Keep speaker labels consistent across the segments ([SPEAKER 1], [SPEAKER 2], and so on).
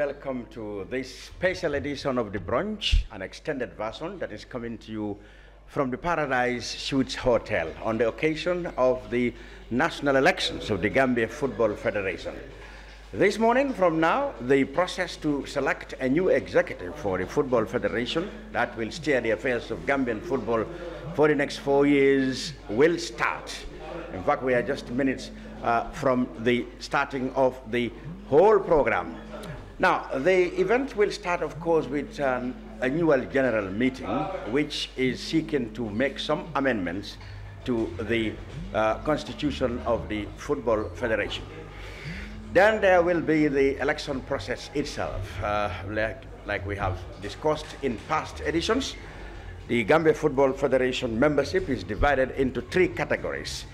[SPEAKER 1] welcome to this special edition of the Brunch, an extended version that is coming to you from the Paradise Suites Hotel on the occasion of the national elections of the Gambia Football Federation. This morning from now, the process to select a new executive for the Football Federation that will steer the affairs of Gambian football for the next 4 years will start. In fact, we are just minutes from the starting of the whole program. Now, the event will start, of course, with an annual general meeting, which is seeking to make some amendments to the constitution of the Football Federation. Then there will be the election process itself, like we have discussed in past editions. The Gambia Football Federation membership is divided into 3 categories.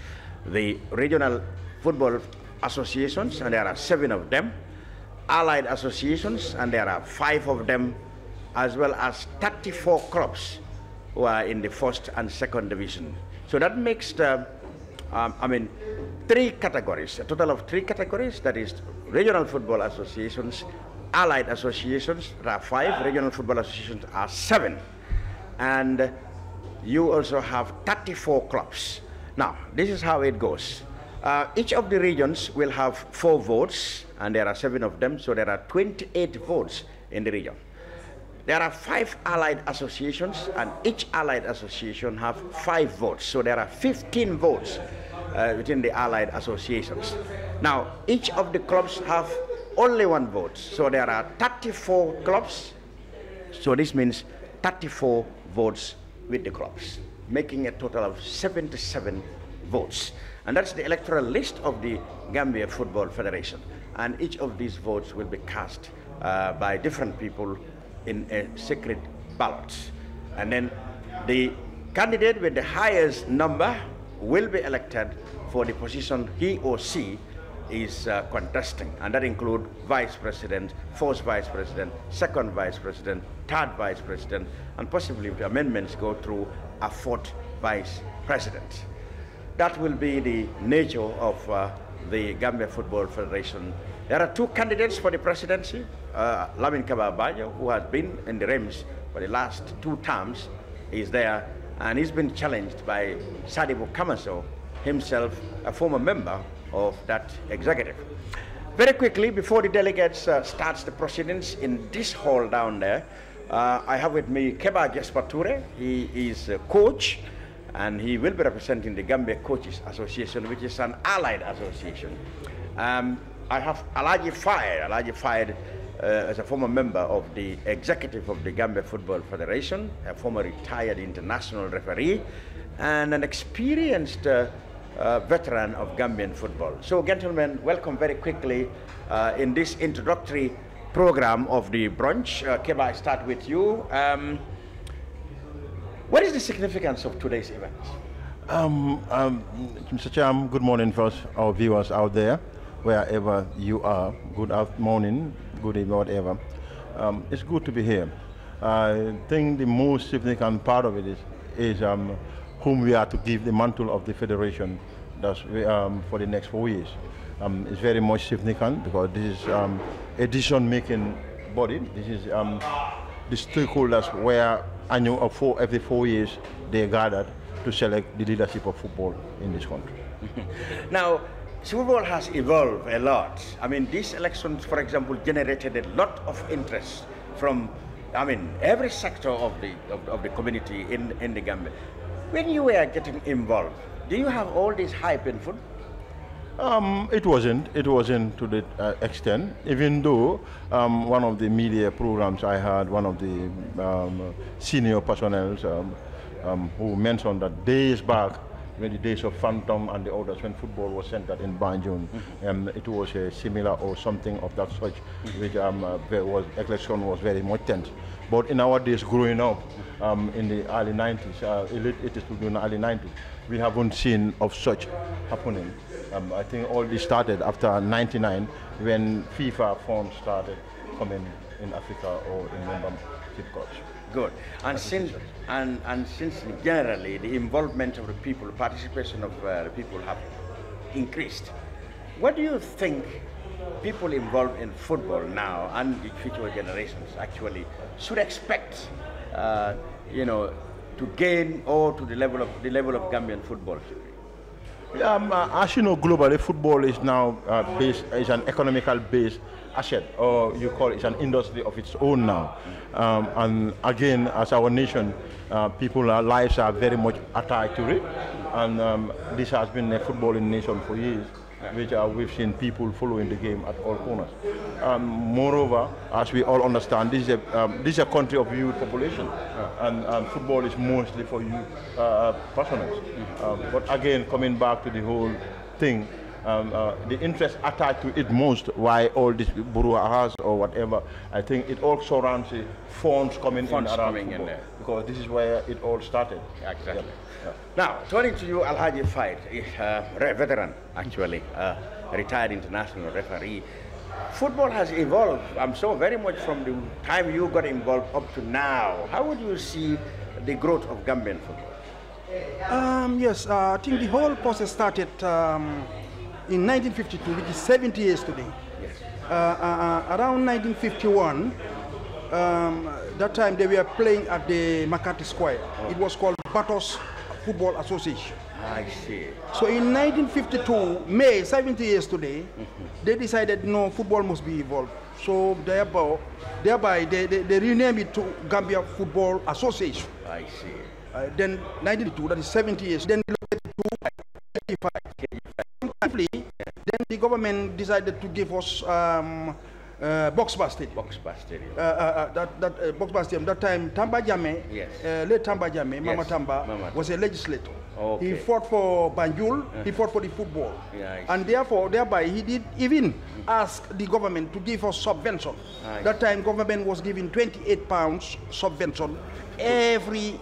[SPEAKER 1] The regional football associations, and there are 7 of them, allied associations, and there are 5 of them, as well as 34 clubs who are in the 1st and 2nd division. So that makes the, 3 categories, a total of 3 categories, that is regional football associations, allied associations, there are 5, regional football associations are 7. And you also have 34 clubs. Now, this is how it goes. Each of the regions will have 4 votes, and there are 7 of them, so there are 28 votes in the region. There are 5 allied associations, and each allied association have 5 votes, so there are 15 votes within the allied associations. Now, each of the clubs have only 1 vote, so there are 34 clubs, so this means 34 votes with the clubs, making a total of 77 votes. And that's the electoral list of the Gambia Football Federation. And each of these votes will be cast by different people in a secret ballot. And then the candidate with the highest number will be elected for the position he or she is contesting. And that includes vice president, first vice president, second vice president, third vice president, and possibly if the amendments go through, a 4th vice president. That will be the nature of the Gambia Football Federation. There are 2 candidates for the presidency. Lamin Kababayo, who has been in the realms for the last 2 terms, is there, and he's been challenged by Sadibou Kamaso, himself a former member of that executive. Very quickly, before the delegates starts the proceedings in this hall down there, I have with me Keba Gespature. He is a coach, and he will be representing the Gambia Coaches Association, which is an allied association. I have Alaji Fayed as a former member of the executive of the Gambia Football Federation, a former retired international referee, and an experienced veteran of Gambian football. So, gentlemen, welcome very quickly in this introductory program of the Brunch. Keba, I start with you. What is the significance of today's event?
[SPEAKER 2] Mr. Chairman, good morning for our viewers out there, wherever you are. Good morning, good evening, whatever. It's good to be here. I think the most significant part of it is whom we are to give the mantle of the federation for the next 4 years. It's very much significant because this is a decision-making body. This is the stakeholders where every 4 years they gathered to select the leadership of football in this country.
[SPEAKER 1] Now, football has evolved a lot. I mean, these elections, for example, generated a lot of interest from, every sector of the community in the Gambia. When you were getting involved, do you have all this hype in football?
[SPEAKER 2] It wasn't to the extent, even though one of the media programs I had, one of the senior personnel who mentioned that days back, when the days of Phantom and the others, when football was centered in Banjul, it was a similar or something of that such, which election was very much tense. But in our days growing up in the early 90s, it is in the early 90s, we haven't seen of such happening. I think all this started after '99 when FIFA funds started coming in Africa or in membership clubs.
[SPEAKER 1] Good. And since generally the involvement of the people, participation of the people have increased, what do you think people involved in football now and the future generations actually should expect, to gain or to the level of Gambian football?
[SPEAKER 2] As you know, globally, football is now is an economical based asset, or you call it an industry of its own now. And again, as our nation, people's lives are very much attached to it, and this has been a footballing nation for years, which we've seen people following the game at all corners. Moreover, as we all understand, this is a country of youth population, and football is mostly for youth personnel. But again, coming back to the whole thing, the interest attached to it most, why all this Burua has or whatever, I think it all surrounds the funds coming in there. Because this is where it all started.
[SPEAKER 1] Exactly. Yeah. Now, turning to you, Alhaji Fatou, a veteran actually, retired international referee. Football has evolved, I'm sure, very much from the time you got involved up to now. How would you see the growth of Gambian football?
[SPEAKER 3] Yes, I think the whole process started in 1952, which is 70 years today.
[SPEAKER 1] Yes.
[SPEAKER 3] Around 1951, that time they were playing at the McCarthy Square. Oh. It was called Batos Football Association.
[SPEAKER 1] I see.
[SPEAKER 3] So in 1952, May, 70 years today, they decided no, football must be evolved. So thereby they renamed it to Gambia Football Association.
[SPEAKER 1] I see.
[SPEAKER 3] Then 1992, that is 70 years, then relocated to 85. Then the government decided to give us Boxbar Stadium.
[SPEAKER 1] Boxbar Stadium.
[SPEAKER 3] Boxbar Stadium. That time, Tamba Jame,
[SPEAKER 1] yes.
[SPEAKER 3] Late Tamba Jame, yes. Mama Tamba, was a legislator. Okay. He fought for Banjul, he fought for the football. Yeah, and thereby he did even ask the government to give us subvention. That time government was giving £28 subvention every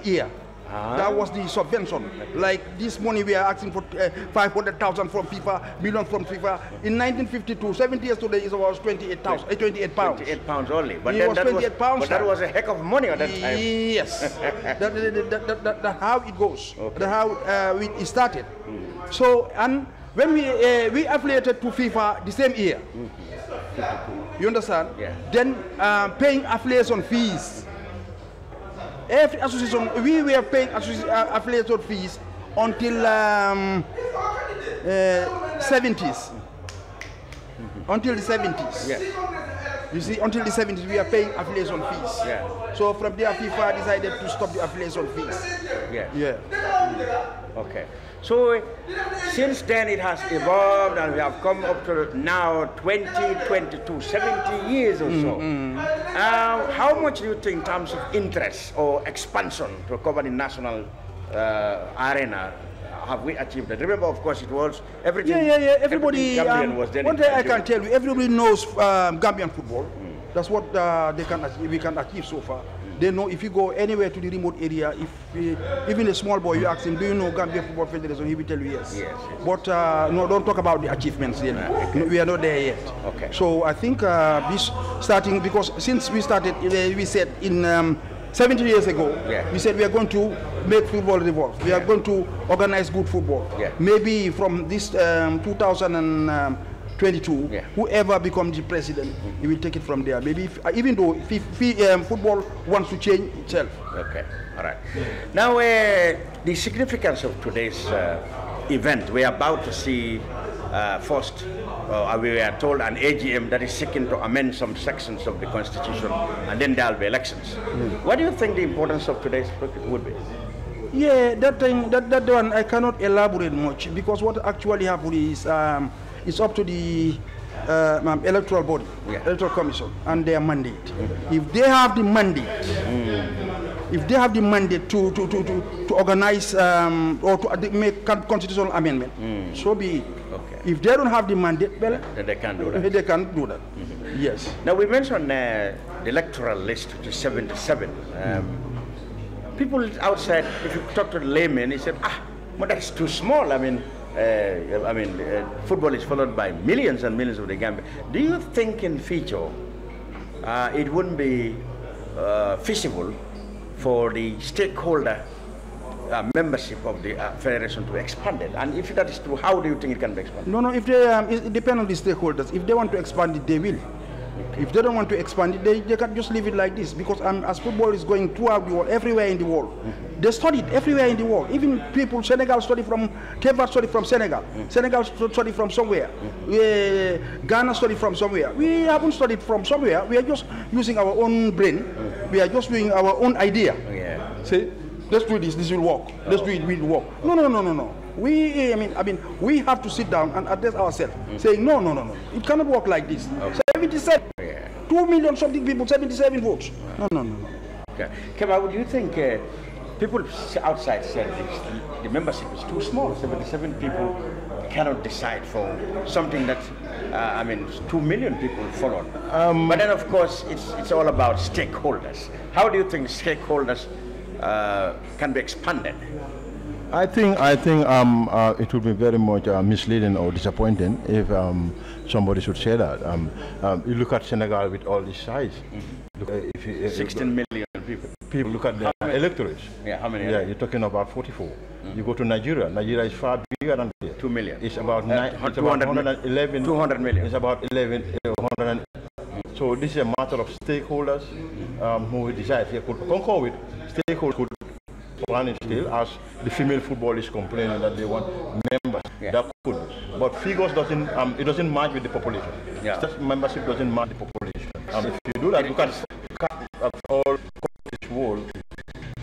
[SPEAKER 3] year. That was the subvention. Like this money we are asking for 500,000 from FIFA, million from FIFA. In 1952, 70 years today, it was 28 pounds.
[SPEAKER 1] 28 pounds only. But
[SPEAKER 3] it was 28 pounds.
[SPEAKER 1] But that was a heck of money at that time.
[SPEAKER 3] Yes. That's how it goes. Okay. That's how it started. So, and when we affiliated to FIFA the same year, you understand?
[SPEAKER 1] Yeah.
[SPEAKER 3] Then paying affiliation fees. Every association, we were paying affiliation fees until 70s. Until the 70s.
[SPEAKER 1] Yes.
[SPEAKER 3] You see, until the 70s, we are paying affiliation fees.
[SPEAKER 1] Yeah.
[SPEAKER 3] So from there, FIFA decided to stop the affiliation fees.
[SPEAKER 1] Yeah.
[SPEAKER 3] Yeah.
[SPEAKER 1] Okay. So since then it has evolved and we have come up to now 2022, 70 years or so. How much do you think in terms of interest or expansion to cover the national arena have we achieved that? Remember, of course, it was everything.
[SPEAKER 3] Yeah. Everybody,
[SPEAKER 1] Gambian was then
[SPEAKER 3] one thing I can tell you, everybody knows Gambian football. That's what we can achieve so far. They know if you go anywhere to the remote area, even a small boy, you ask him, do you know Gambia Football Federation? He will tell you yes.
[SPEAKER 1] Yes.
[SPEAKER 3] But no, don't talk about the achievements yet. Okay. No, we are not there yet.
[SPEAKER 1] Okay.
[SPEAKER 3] So I think this starting, because since we started, we said in 70 years ago, we said we are going to make football evolve. We are going to organize good football. Maybe from this 2022, whoever becomes the president, he will take it from there. Maybe even though football wants to change itself.
[SPEAKER 1] Okay, all right. Now, the significance of today's event, we are about to see first, we were told an AGM that is seeking to amend some sections of the Constitution, and then there will be elections. What do you think the importance of today's project would be?
[SPEAKER 3] Yeah, that one I cannot elaborate much, because what actually happened is it's up to the electoral body, electoral commission, and their mandate. If they have the mandate, to organize or to make constitutional amendment, so be it.
[SPEAKER 1] Okay.
[SPEAKER 3] If they don't have the mandate, well,
[SPEAKER 1] then they can't do that.
[SPEAKER 3] They can't do that. Yes.
[SPEAKER 1] Now we mentioned the electoral list, which is 77. People outside, if you talk to the layman, he said, but that's too small. Football is followed by millions and millions of the Gambia. Do you think in future it wouldn't be feasible for the stakeholder membership of the federation to be expanded? And if that is true, how do you think it can be expanded?
[SPEAKER 3] No, if they, it depends on the stakeholders. If they want to expand it, they will. Okay. If they don't want to expand it, they can just leave it like this. Because as football is going throughout the world, everywhere in the world, they study it everywhere in the world. Even people, Senegal study from, Kerr study from Senegal. Senegal study from somewhere. Ghana study from somewhere. We haven't studied from somewhere. We are just using our own brain. We are just doing our own idea. See, let's do this. This will work. Let's do it. It will work. No. I mean, we have to sit down and address ourselves, saying no. It cannot work like this. 77, 2 million something people, 77 votes. No.
[SPEAKER 1] Okay. Kema, would you think people outside said the membership is too small? 77 people cannot decide for something that 2 million people followed. But then, of course, it's all about stakeholders. How do you think stakeholders can be expanded?
[SPEAKER 2] I think it would be very much misleading or disappointing if somebody should say that. You look at Senegal with all this size. Look,
[SPEAKER 1] 16 million people.
[SPEAKER 2] People look at the electorates.
[SPEAKER 1] Yeah, how many?
[SPEAKER 2] Yeah, you're talking about 44. You go to Nigeria. Nigeria is far bigger than here.
[SPEAKER 1] 2 million.
[SPEAKER 2] It's about 111. 200 million. It's about 100. So this is a matter of stakeholders who will decide. They could concur with stakeholders. Planning still, as the female football is complaining that they want members. That could, but figures doesn't it doesn't match with the population. Membership doesn't match the population. If you do that, you can cut all this world.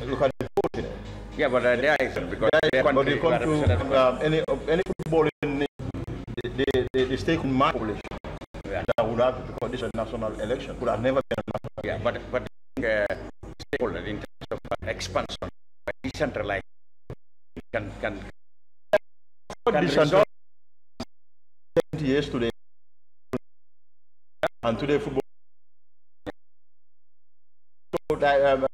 [SPEAKER 2] Look at the voting.
[SPEAKER 1] Yeah, but there is because
[SPEAKER 2] but you come to any football in the stake in my population. That would have, because this is a national election, would have never been a national.
[SPEAKER 1] Yeah, but stakeholders in terms of expansion. Decentralized can
[SPEAKER 2] decentralized 70 years today, and today football. So that,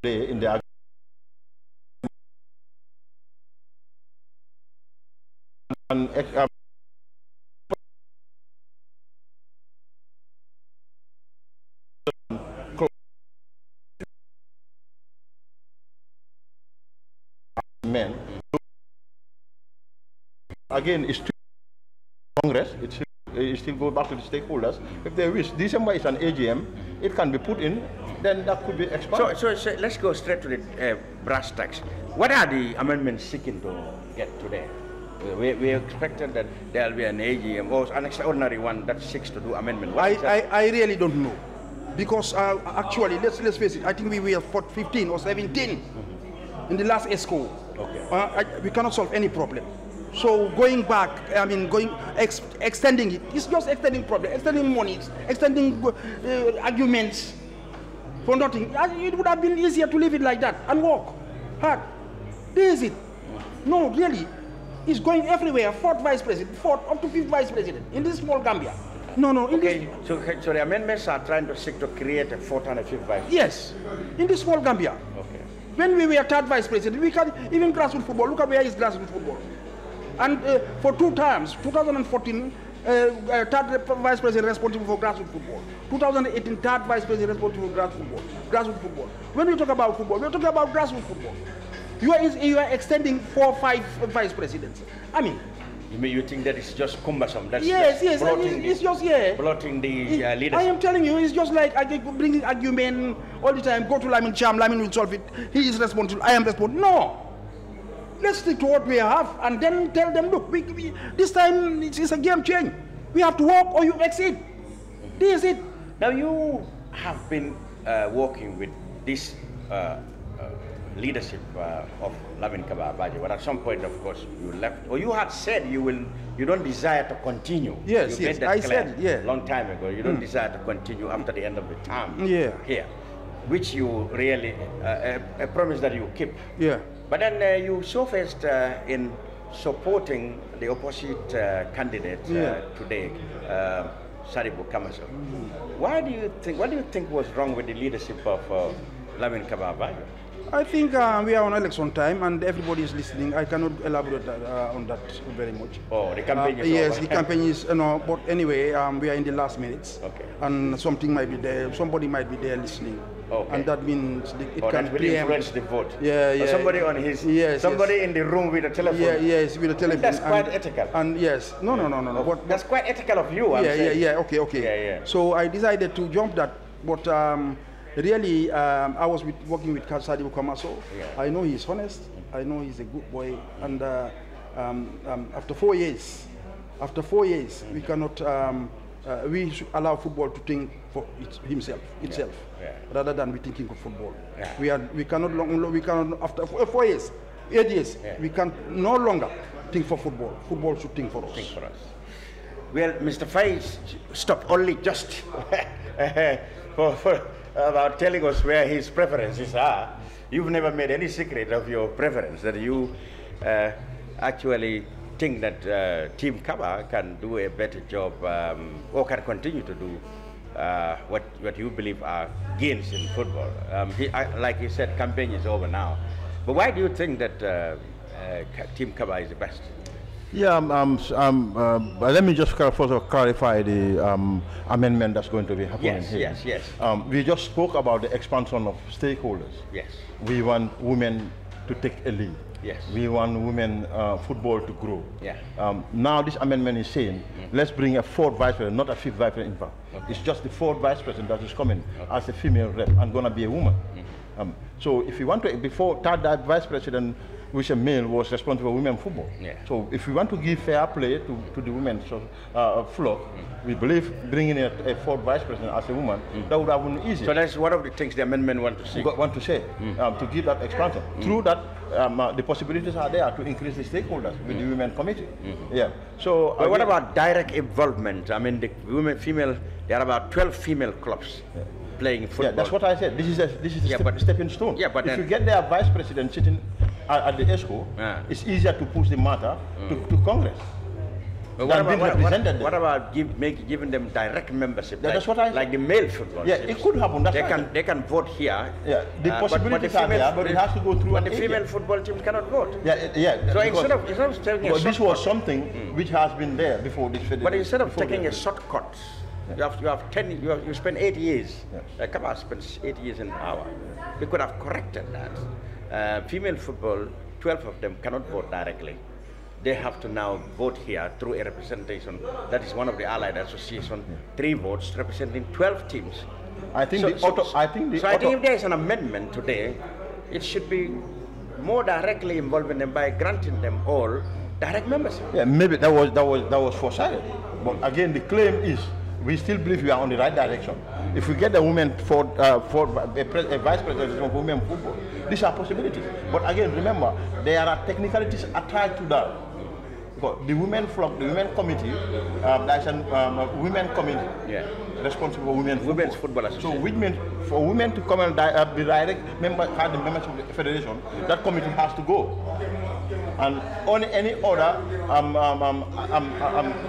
[SPEAKER 2] in the men. Again, it's still Congress. It still go back to the stakeholders. If they wish, December is an AGM. It can be put in. Then that could be expanded.
[SPEAKER 1] So let's go straight to the brass tacks. What are the amendments seeking to get today? We expected that there will be an AGM or an extraordinary one that seeks to do amendment.
[SPEAKER 3] I really don't know, because actually, let's face it. I think we were 15 or 17 in the last ESCO.
[SPEAKER 1] Okay.
[SPEAKER 3] We cannot solve any problem. So going back, extending it, it's just extending problem, extending monies, extending arguments for nothing. It would have been easier to leave it like that and walk hard. This is it. No, really, it's going everywhere. 4th vice president, 4th up to 5th vice president in this small Gambia. No.
[SPEAKER 1] Okay, so the amendments are trying to seek to create a 4th and a 5th vice.
[SPEAKER 3] Yes, in this small Gambia.
[SPEAKER 1] Okay.
[SPEAKER 3] When we were 3rd vice president, we can even grassroots football. Look at where is grassroots football. And for 2 terms, 2014, 3rd vice president responsible for grassroots football. 2018, 3rd vice president responsible for grassroots football. When we talk about football, we're talking about grassroots football. You are extending 4 or 5 vice presidents. I mean,
[SPEAKER 1] you think that it's just cumbersome? That's
[SPEAKER 3] yes, it's just
[SPEAKER 1] blotting the leadership.
[SPEAKER 3] I am telling you, it's just like I bring argument all the time. Go to Lamin Cham, Lamin will solve it. He is responsible. I am responsible. No. Let's stick to what we have and then tell them, look, this time it's a game change. We have to walk or you exit. This is it.
[SPEAKER 1] Now you have been working with this leadership of Lamin Kababaji, but at some point, of course, you left. Or you had said you don't desire to continue.
[SPEAKER 3] Yes, I said it, yeah.
[SPEAKER 1] Long time ago. You don't desire to continue after the end of the term.
[SPEAKER 3] Yeah.
[SPEAKER 1] Here, which you really a promise that you keep.
[SPEAKER 3] Yeah.
[SPEAKER 1] But then you surfaced in supporting the opposite candidate today, Sadibu Kamaso. What do you think was wrong with the leadership of Lamin Kababaji?
[SPEAKER 3] I think we are on election time and everybody is listening. I cannot elaborate on that very much.
[SPEAKER 1] Oh, the campaign is
[SPEAKER 3] yes,
[SPEAKER 1] over.
[SPEAKER 3] the campaign is, but anyway, we are in the last minutes.
[SPEAKER 1] Okay.
[SPEAKER 3] And something might be there, somebody might be there listening. and that means it can
[SPEAKER 1] influence the vote.
[SPEAKER 3] Yeah.
[SPEAKER 1] Somebody on his, somebody in the room with a telephone.
[SPEAKER 3] Yes, with a telephone.
[SPEAKER 1] That's quite ethical.
[SPEAKER 3] And yes, no.
[SPEAKER 1] But that's quite ethical of you.
[SPEAKER 3] Okay. So I decided to jump that, but really, I was working with Sadibu Kamaso. I know he's honest. I know he's a good boy, and after 4 years, we cannot. We should allow football to think for itself, rather than we thinking of football. We cannot after 4 years, 8 years, we can no longer think for football. Football should think for us.
[SPEAKER 1] Well, Mr. Faiz stopped only just for about telling us where his preferences are. You've never made any secret of your preference, that you actually think that Team Kaba can do a better job or can continue to do what you believe are gains in football. Like you said, campaign is over now. But why do you think that Team Kaba is the best?
[SPEAKER 2] Yeah, let me just first of all clarify the amendment that's going to be happening here.
[SPEAKER 1] Yes.
[SPEAKER 2] We just spoke about the expansion of stakeholders.
[SPEAKER 1] Yes.
[SPEAKER 2] We want women to take a lead.
[SPEAKER 1] Yes.
[SPEAKER 2] We want women football to grow.
[SPEAKER 1] Yeah.
[SPEAKER 2] Now this amendment is saying, let's bring a fourth vice president, not a fifth vice president in fact. Okay. It's just the fourth vice president that is coming as a female rep and going to be a woman. So if you want to, before that vice president, which a male, was responsible for women football. So if we want to give fair play to the women's flock, we believe bringing a fourth vice president as a woman, that would have been easier.
[SPEAKER 1] So that's one of the things the amendment want to see.
[SPEAKER 2] To give that expansion. Through that, the possibilities are there to increase the stakeholders with the women committee. So
[SPEAKER 1] what about direct involvement? I mean, the female, there are about 12 female clubs playing football.
[SPEAKER 2] Yeah, that's what I said. This is a stepping stone.
[SPEAKER 1] Yeah, but
[SPEAKER 2] if you get their vice president sitting at the ESCO, it's easier to push the matter to Congress.
[SPEAKER 1] But what about giving them direct membership?
[SPEAKER 2] That's what I said.
[SPEAKER 1] Like the male football.
[SPEAKER 2] Yeah, it could happen.
[SPEAKER 1] They can vote here.
[SPEAKER 2] Yeah, the possibilities are there, but it has to go through.
[SPEAKER 1] But the female football team cannot vote.
[SPEAKER 2] So
[SPEAKER 1] instead of taking
[SPEAKER 2] this was something which has been there before this federation.
[SPEAKER 1] But instead of taking a shortcut, you spend 8 years. Kaba spends 8 years in power. We could have corrected that. Female football, 12 of them cannot vote directly. They have to now vote here through a representation. That is one of the allied association, 3 votes representing 12 teams.
[SPEAKER 2] I think
[SPEAKER 1] if there is an amendment today, it should be more directly involving them by granting them all direct membership.
[SPEAKER 2] Yeah, maybe that was foresighted. But again, the claim is we still believe we are on the right direction. If we get a woman for a vice president of women football, these are possibilities. But again, remember, there are technicalities attached to that. Because the women flock, the women committee, there's a women committee responsible for women's football association. So which means for women to come and be direct membership of the federation, that committee has to go. And only any other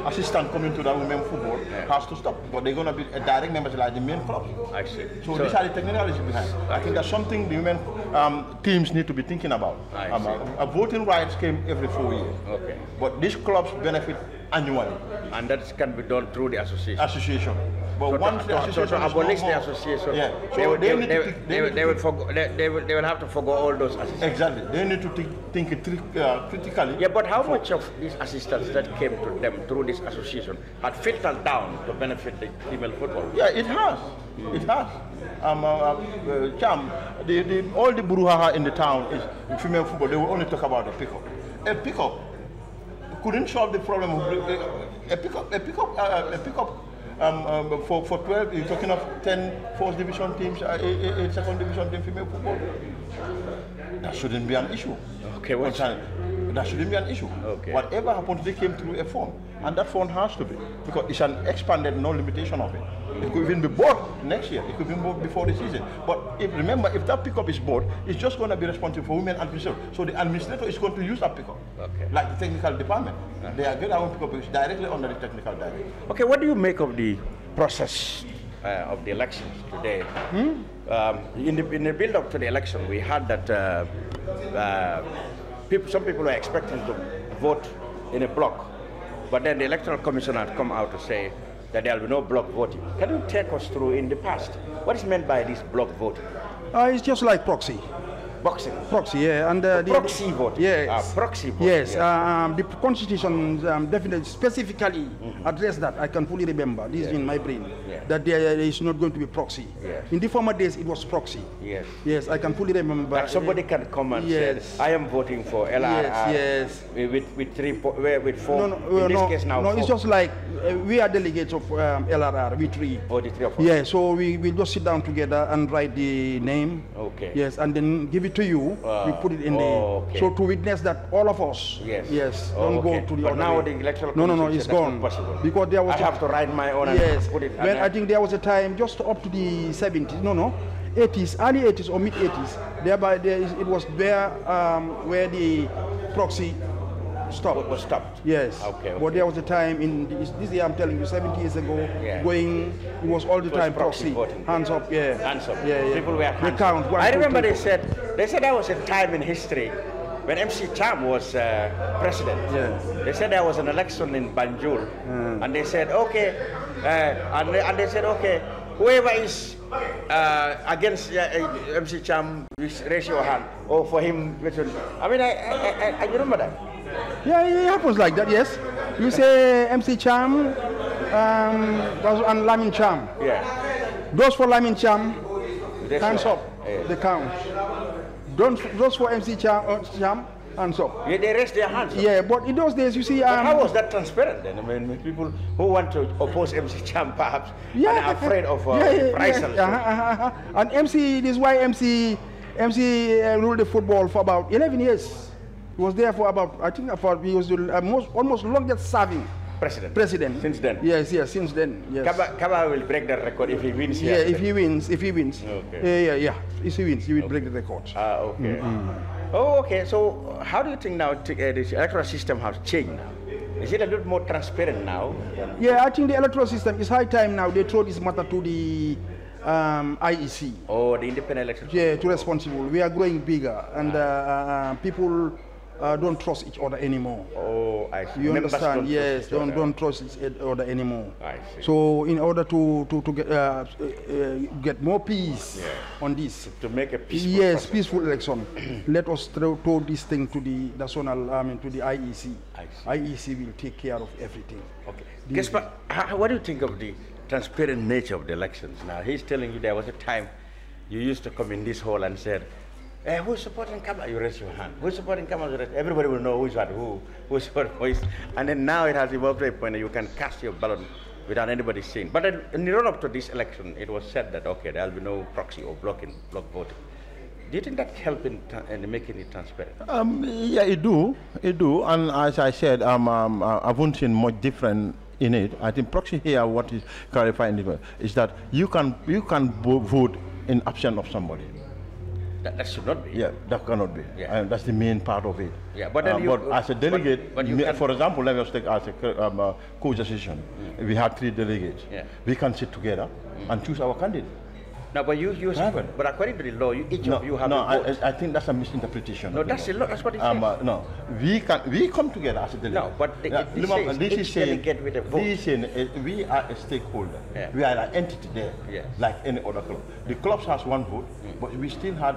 [SPEAKER 2] assistant coming to that women football has to stop. But they're going to be a direct membership like the main clubs.
[SPEAKER 1] I see.
[SPEAKER 2] So these are the technicalities behind. I think that's something the women teams need to be thinking about. Voting rights came every 4 years.
[SPEAKER 1] Okay.
[SPEAKER 2] But these clubs benefit annually.
[SPEAKER 1] And that can be done through the association.
[SPEAKER 2] But once the association
[SPEAKER 1] abolish the association, they will have to forgo all those assistants.
[SPEAKER 2] Exactly. They need to think critically.
[SPEAKER 1] Yeah, but how much of these assistants that came to them through this association had filtered down to benefit the female football?
[SPEAKER 2] Yeah, it has. It has. All the brouhaha in the town is female football. They will only talk about a pickup. A pickup couldn't solve the problem of a pickup. For 12, you're talking of 10 first division teams, 8 second division team female football. That shouldn't be an issue.
[SPEAKER 1] Okay,
[SPEAKER 2] that shouldn't be an issue.
[SPEAKER 1] Okay.
[SPEAKER 2] Whatever happens, they came through a fund, and that fund has to be, because it's an expanded, no limitation of it. It could even be bought next year. It could be bought before the season. But remember, if that pickup is bought, it's just going to be responsible for women and children. So the administrator is going to use that pickup, like the technical department. They are going to pick up directly under the technical director.
[SPEAKER 1] Okay, what do you make of the process of the elections today? In the build-up to the election, we had that some people were expecting to vote in a block, but then the Electoral Commission had come out to say that there will be no block voting. Can you take us through in the past? What is meant by this block voting?
[SPEAKER 3] It's just like proxy.
[SPEAKER 1] Boxing.
[SPEAKER 3] Proxy, yeah, and
[SPEAKER 1] proxy voting.
[SPEAKER 3] Yes.
[SPEAKER 1] Proxy voting.
[SPEAKER 3] Yes. The Constitution definitely specifically address that. I can fully remember. This is in my brain.
[SPEAKER 1] Yeah.
[SPEAKER 3] That there is not going to be proxy.
[SPEAKER 1] Yes.
[SPEAKER 3] In the former days, it was proxy.
[SPEAKER 1] Yes.
[SPEAKER 3] Yes, I can fully remember.
[SPEAKER 1] Like somebody can come and say, "I am voting for LRR."
[SPEAKER 3] Yes.
[SPEAKER 1] With four.
[SPEAKER 3] No,
[SPEAKER 1] in this case now.
[SPEAKER 3] No,
[SPEAKER 1] four.
[SPEAKER 3] it's just like we are delegates of LRR. We three.
[SPEAKER 1] Oh, the three of us.
[SPEAKER 3] Yeah. So we just sit down together and write the name.
[SPEAKER 1] Okay.
[SPEAKER 3] Yes, and then give it to you. We put it in there.
[SPEAKER 1] Okay.
[SPEAKER 3] So to witness that all of us.
[SPEAKER 1] Yes.
[SPEAKER 3] Don't go to the
[SPEAKER 1] but
[SPEAKER 3] other
[SPEAKER 1] now
[SPEAKER 3] way.
[SPEAKER 1] the electoral
[SPEAKER 3] No,
[SPEAKER 1] commission
[SPEAKER 3] it's
[SPEAKER 1] said that's
[SPEAKER 3] gone.
[SPEAKER 1] not possible.
[SPEAKER 3] Because there was
[SPEAKER 1] I have to write my own
[SPEAKER 3] yes.
[SPEAKER 1] and put it.
[SPEAKER 3] When I think there was a time just up to the 70s. No, 80s, early 80s or mid 80s. It was there where the proxy stopped.
[SPEAKER 1] Was stopped.
[SPEAKER 3] Yes.
[SPEAKER 1] Okay.
[SPEAKER 3] But there was a time in this year, I'm telling you, 70 years ago, it was all the time proxy. Hands up, yeah.
[SPEAKER 1] Hands up.
[SPEAKER 3] Yeah.
[SPEAKER 1] People were hands
[SPEAKER 3] count.
[SPEAKER 1] up. I remember they said there was a time in history when MC Cham was president.
[SPEAKER 3] Yes.
[SPEAKER 1] They said there was an election in Banjul, and they said okay, and they said okay, whoever is against MC Cham, raise your hand. Or for him, I mean, I remember that.
[SPEAKER 3] Yeah, it happens like that, yes. You say MC Cham, and Lamin Cham.
[SPEAKER 1] Yeah.
[SPEAKER 3] Those for Lamin Cham, hands up,
[SPEAKER 1] Yeah.
[SPEAKER 3] they count. Those for MC Cham, hands up.
[SPEAKER 1] Yeah, they raise their hands up.
[SPEAKER 3] Yeah, but in those days, you see...
[SPEAKER 1] But how was that transparent then? I mean, people who want to oppose MC Cham perhaps and are afraid of reprisals.
[SPEAKER 3] And MC, this is why MC ruled the football for about 11 years. He was there for about, I think, he was the almost longest serving president.
[SPEAKER 1] Since then?
[SPEAKER 3] Yes, since then. Yes.
[SPEAKER 1] Kaba will break the record if he wins here.
[SPEAKER 3] Yeah, if he wins.
[SPEAKER 1] Okay.
[SPEAKER 3] Yeah. If he wins, he will break the record.
[SPEAKER 1] Okay. Oh, okay. So how do you think now this electoral system has changed now? Is it a little more transparent now?
[SPEAKER 3] Yeah, I think the electoral system is high time now. They throw this matter to the IEC.
[SPEAKER 1] Oh, the independent election.
[SPEAKER 3] Yeah, to responsible. We are growing bigger, and people don't trust each other anymore.
[SPEAKER 1] Oh, I see.
[SPEAKER 3] You understand? Yes, don't trust each other anymore.
[SPEAKER 1] I see.
[SPEAKER 3] So in order to get more peace on this,
[SPEAKER 1] to make a peaceful
[SPEAKER 3] peaceful election, let us throw this thing to the national, to the IEC. IEC will take care of everything.
[SPEAKER 1] Okay. Gaspar, what do you think of the transparent nature of the elections now? He's telling you there was a time you used to come in this hall and said, who's supporting Kamala? You raise your hand. Who's supporting Kamala? Everybody will know who's what, who's what, voice. And then now it has evolved to a point that you can cast your ballot without anybody seeing. But in the run-up to this election, it was said that, okay, there will be no proxy or block voting. Do you think that helped in making it transparent?
[SPEAKER 2] Yeah, it do. And as I said, I haven't seen much different in it. I think proxy here, what is clarifying is that you can vote in absence of somebody.
[SPEAKER 1] That should not be.
[SPEAKER 2] Yeah, that cannot be. Yeah. And that's the main part of it.
[SPEAKER 1] Yeah, but then
[SPEAKER 2] but as a delegate, for example, let us take as a co-decision. We have 3 delegates. Yeah. We can sit together and choose our candidate.
[SPEAKER 1] No, but but according to the law, each of you have a vote.
[SPEAKER 2] I think that's a misinterpretation.
[SPEAKER 1] No, that's the law. That's what it says.
[SPEAKER 2] No, we come together as a delegate.
[SPEAKER 1] No, but this is delegate with a vote.
[SPEAKER 2] This is saying we are a stakeholder. Yeah. We are an entity there, like any other club. The clubs has 1 vote, but we still had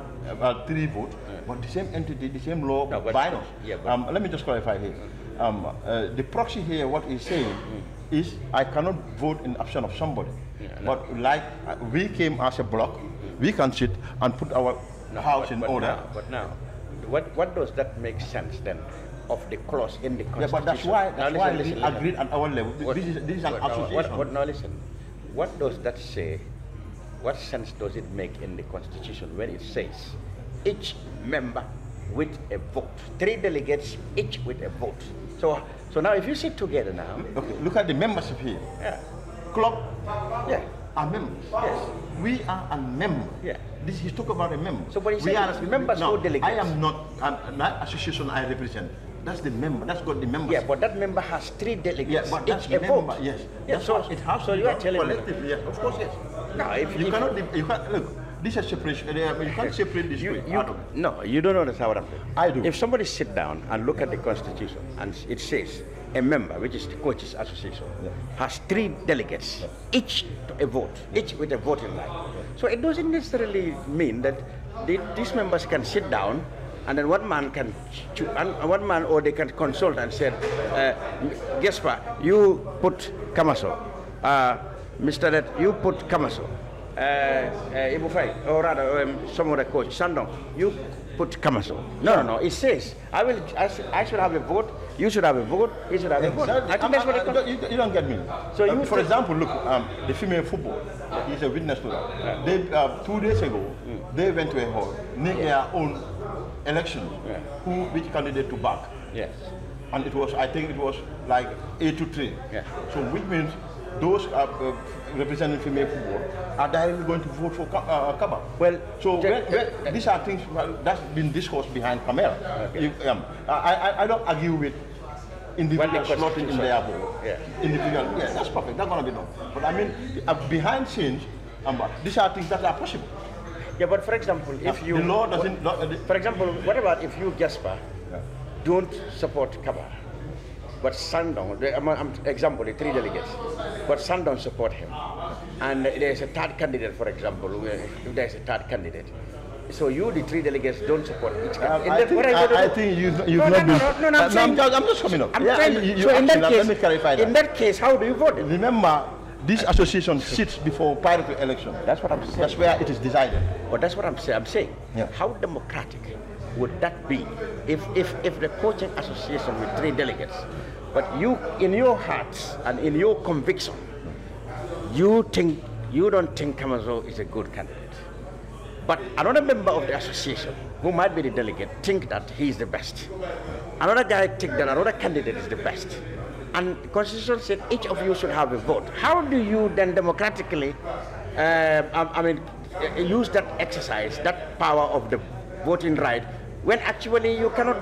[SPEAKER 2] 3 votes. But the same entity, the same law binds us. Yeah, let me just clarify here. The proxy here, what he's saying is I cannot vote in absence of somebody. But like we came as a block, we can sit and put our house in order.
[SPEAKER 1] But now, what does that make sense then of the clause in the Constitution?
[SPEAKER 2] Yeah, but that's why we agreed at our level. This is an association.
[SPEAKER 1] Now listen, what does that say? What sense does it make in the Constitution when it says each member with a vote, 3 delegates each with a vote? So now if you sit together now,
[SPEAKER 2] okay, look at the membership here.
[SPEAKER 1] Yeah.
[SPEAKER 2] Club, are members.
[SPEAKER 1] Yes.
[SPEAKER 2] We are a member.
[SPEAKER 1] Yeah.
[SPEAKER 2] He's talking about a member.
[SPEAKER 1] So but we are members who delegates.
[SPEAKER 2] I am not that association I represent. That's the member. That's got the membership.
[SPEAKER 1] Yeah, but that member has 3 delegates.
[SPEAKER 2] Yeah, but that's
[SPEAKER 1] each a vote.
[SPEAKER 2] Member, yes.
[SPEAKER 1] Yeah, so it has. So you are telling me.
[SPEAKER 2] Yeah, of course, yes.
[SPEAKER 1] No, if
[SPEAKER 2] you cannot look. This is separation. You can't separate this.
[SPEAKER 1] No, you don't understand what I'm saying.
[SPEAKER 2] I do.
[SPEAKER 1] If somebody sit down and look at the Constitution and it says a member, which is the coaches association, has 3 delegates, each to a vote, each with a voting right. So it doesn't necessarily mean that these members can sit down and then one man can choose, one man or they can consult and say, Gespa, you put Kamaso, Mr. Red, you put Kamaso, Ibufai, or rather some other coach, Sandong, you put Kamaso. No. It says I should have a vote. You should have a vote. He should have a vote. I think that's what
[SPEAKER 2] you don't get me.
[SPEAKER 1] So
[SPEAKER 2] for example, look, the female football. He's a witness to that. They 2 days ago, they went to a hall, make their own election. Which candidate to back?
[SPEAKER 1] Yes.
[SPEAKER 2] And it was, I think, it was like 8-3.
[SPEAKER 1] Yeah.
[SPEAKER 2] So which means those representing female football are directly going to vote for Kaba.
[SPEAKER 1] Well,
[SPEAKER 2] so these are things that's been discussed behind camera. Okay. I don't argue with individuals slotting in their vote. Individual, that's perfect. That's gonna be done. But I mean, behind scenes, these are things that are possible.
[SPEAKER 1] Yeah, but for example, if you
[SPEAKER 2] the law doesn't.
[SPEAKER 1] For example, what about if you Gaspa don't support Kaba? But Sandong, example, the 3 delegates, but Sandong support him. And there's a 3rd candidate, for example, if there's a 3rd candidate. So you, the 3 delegates, don't support each candidate.
[SPEAKER 2] I think you've not been...
[SPEAKER 1] No, I'm
[SPEAKER 2] just coming up.
[SPEAKER 1] Let me clarify that. In that case, how do you vote?
[SPEAKER 2] Remember, this association sits before prior to election.
[SPEAKER 1] That's what I'm saying.
[SPEAKER 2] That's where it is decided.
[SPEAKER 1] But that's what I'm saying. How democratic would that be if the coaching association with 3 delegates, but you, in your hearts and in your conviction, you don't think Kamazo is a good candidate, but another member of the association who might be the delegate think that he is the best. Another guy think that another candidate is the best, and the constitution said each of you should have a vote. How do you then democratically, use that exercise, that power of the voting right, when actually you cannot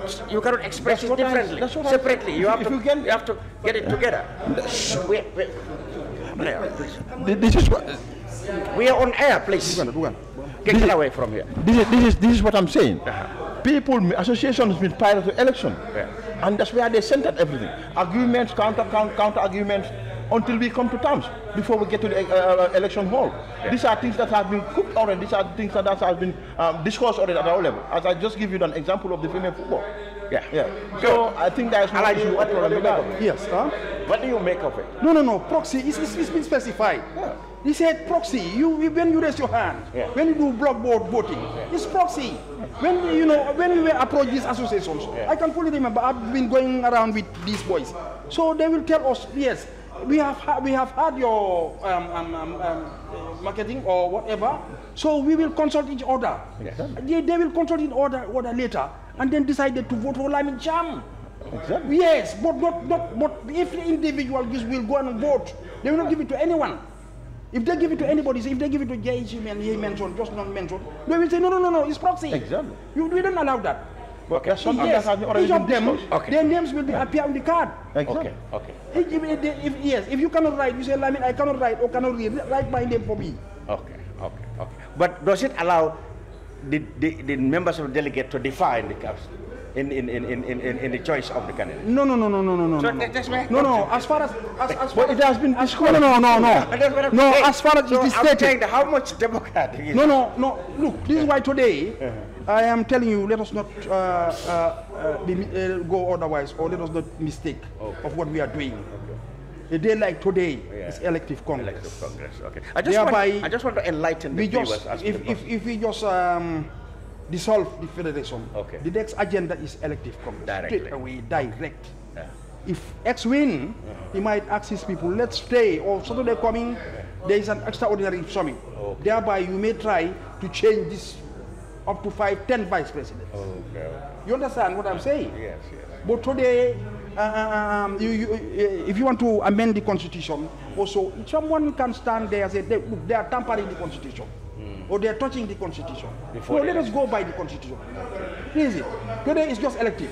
[SPEAKER 1] express it differently, separately? You have to get it together.
[SPEAKER 2] This is what
[SPEAKER 1] we are on air, please. Get away from here.
[SPEAKER 2] This is what I'm saying. People, associations been prior to election, and that's where they centered everything. Arguments, counter arguments, until we come to terms before we get to the election hall. These are things that have been cooked already. These are things that have been discussed already at our level. As I just give you an example of the female football. So I think there's no issue.
[SPEAKER 1] What do you make of it?
[SPEAKER 3] Yes.
[SPEAKER 1] What do you make of it?
[SPEAKER 3] No. Proxy. It's been specified. He said proxy. When you raise your hand, when you do block board voting, it's proxy. When we approach these associations, I can fully remember. I've been going around with these boys, so they will tell us, yes, we have had your marketing or whatever, so we will consult each other. They will consult in order later, and then decided to vote for Lamin Cham.
[SPEAKER 2] Exactly.
[SPEAKER 3] Yes, but if the individual will go and vote, they will not give it to anyone. If they give it to anybody, if they give it to JHM and he mentioned, just not mentioned, they will say, no, it's proxy.
[SPEAKER 2] Exactly.
[SPEAKER 3] We don't allow that.
[SPEAKER 2] Okay. Yes,
[SPEAKER 3] each of them, their names will be appear on the card.
[SPEAKER 2] Exactly.
[SPEAKER 1] Okay.
[SPEAKER 3] If you cannot write, you say, I cannot write or cannot read, write my name for me.
[SPEAKER 1] Okay. But does it allow the members of the delegate to define the caps in the choice of the candidate?
[SPEAKER 3] No.
[SPEAKER 1] So that's why.
[SPEAKER 3] No. As far as
[SPEAKER 2] it has been discussed.
[SPEAKER 3] No. As far as it is stated.
[SPEAKER 1] How much democratic is
[SPEAKER 3] No. Look, this is why today I am telling you, let us not go otherwise, or let us not mistake of what we are doing. A day like today is elective Congress.
[SPEAKER 1] Okay. I just want to enlighten the viewers.
[SPEAKER 3] If we just dissolve the federation, the next agenda is elective Congress. Straight away, direct. If X win, he might ask his people, let's stay, or Saturday coming, there is an extraordinary summit. Thereby, you may try to change this up to 5-10 vice presidents. You understand what I'm saying?
[SPEAKER 1] Yes.
[SPEAKER 3] But today, if you want to amend the constitution, also someone can stand there and say, look, they are tampering the constitution, or they are touching the constitution. Let us go by the constitution. Easy. Today is just elective.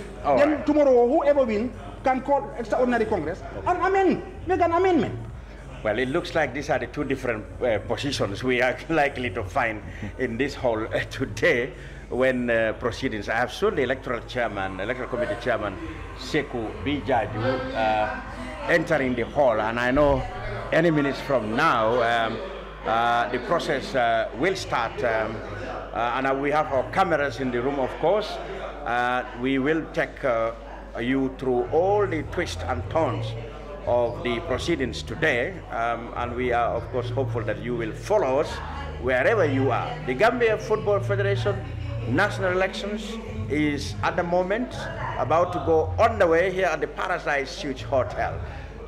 [SPEAKER 3] Tomorrow, whoever wins can call extraordinary Congress and amend, make an amendment.
[SPEAKER 1] Well, it looks like these are the two different positions we are likely to find in this hall today when proceedings. I have soon the electoral committee chairman, Sekou Bijaju, entering the hall, and I know any minutes from now the process will start, and we have our cameras in the room, of course. We will take you through all the twists and turns of the proceedings today, and we are, of course, hopeful that you will follow us wherever you are. The Gambia Football Federation national elections is at the moment about to go on the way here at the Paradise Suites Hotel.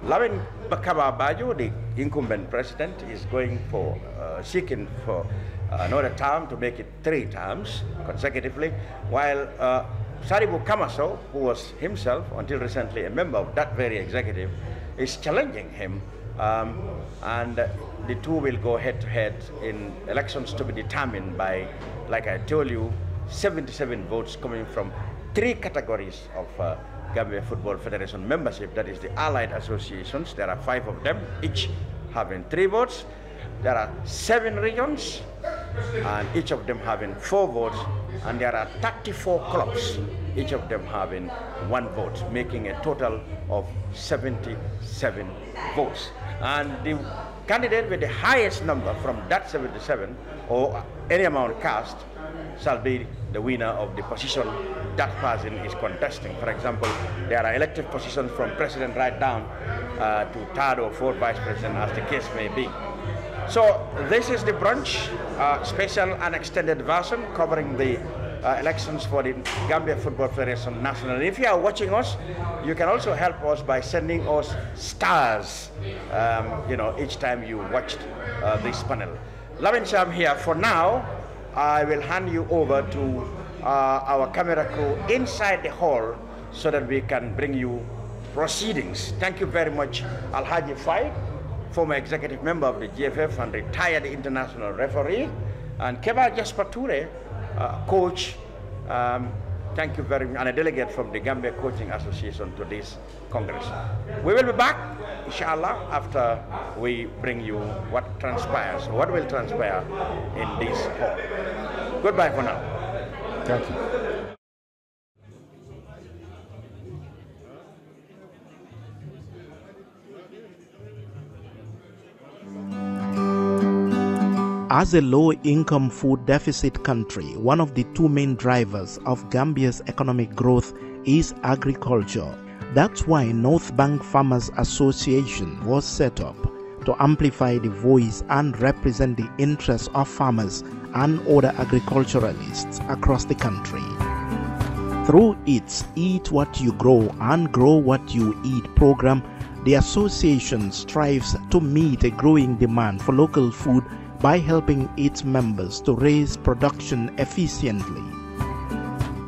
[SPEAKER 1] Lamin Bakaba Baju, the incumbent president, is going for seeking for another term to make it 3 terms consecutively, while Saribu Kamaso, who was himself until recently a member of that very executive, is challenging him, and the two will go head to head in elections to be determined by, like I told you, 77 votes coming from 3 categories of Gambia Football Federation membership. That is the allied associations. There are 5 of them, each having 3 votes. There are 7 regions, and each of them having 4 votes, and there are 34 clubs, each of them having 1 vote, making a total of 77 votes. And the candidate with the highest number from that 77, or any amount cast, shall be the winner of the position that person is contesting. For example, there are elective positions from president right down to 3rd or 4th vice president, as the case may be. So this is the brunch, special and extended version covering the elections for the Gambia Football Federation National. And if you are watching us, you can also help us by sending us stars, each time you watched this panel. Lavin Sham here. For now, I will hand you over to our camera crew inside the hall so that we can bring you proceedings. Thank you very much, Alhaji Faye, former executive member of the GFF and retired international referee, and Keba Jaspature, coach. Thank you very much, and a delegate from the Gambia Coaching Association to this Congress. We will be back, inshallah, after we bring you what will transpire in this hall. Goodbye for now.
[SPEAKER 2] Thank you.
[SPEAKER 4] As a low-income food deficit country, one of the 2 main drivers of Gambia's economic growth is agriculture. That's why North Bank Farmers Association was set up to amplify the voice and represent the interests of farmers and other agriculturalists across the country. Through its Eat What You Grow and Grow What You Eat program, the association strives to meet a growing demand for local food by helping its members to raise production efficiently.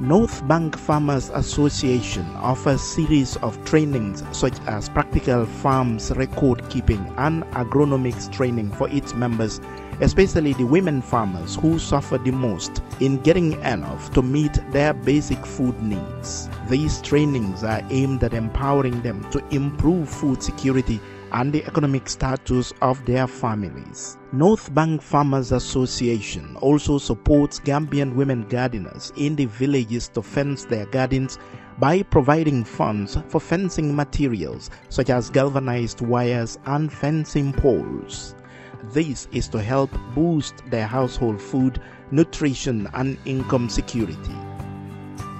[SPEAKER 4] North Bank Farmers Association offers series of trainings such as practical farms record keeping and agronomics training for its members, especially the women farmers who suffer the most in getting enough to meet their basic food needs. These trainings are aimed at empowering them to improve food security and the economic status of their families. North Bank Farmers Association also supports Gambian women gardeners in the villages to fence their gardens by providing funds for fencing materials such as galvanized wires and fencing poles. This is to help boost their household food, nutrition, and income security.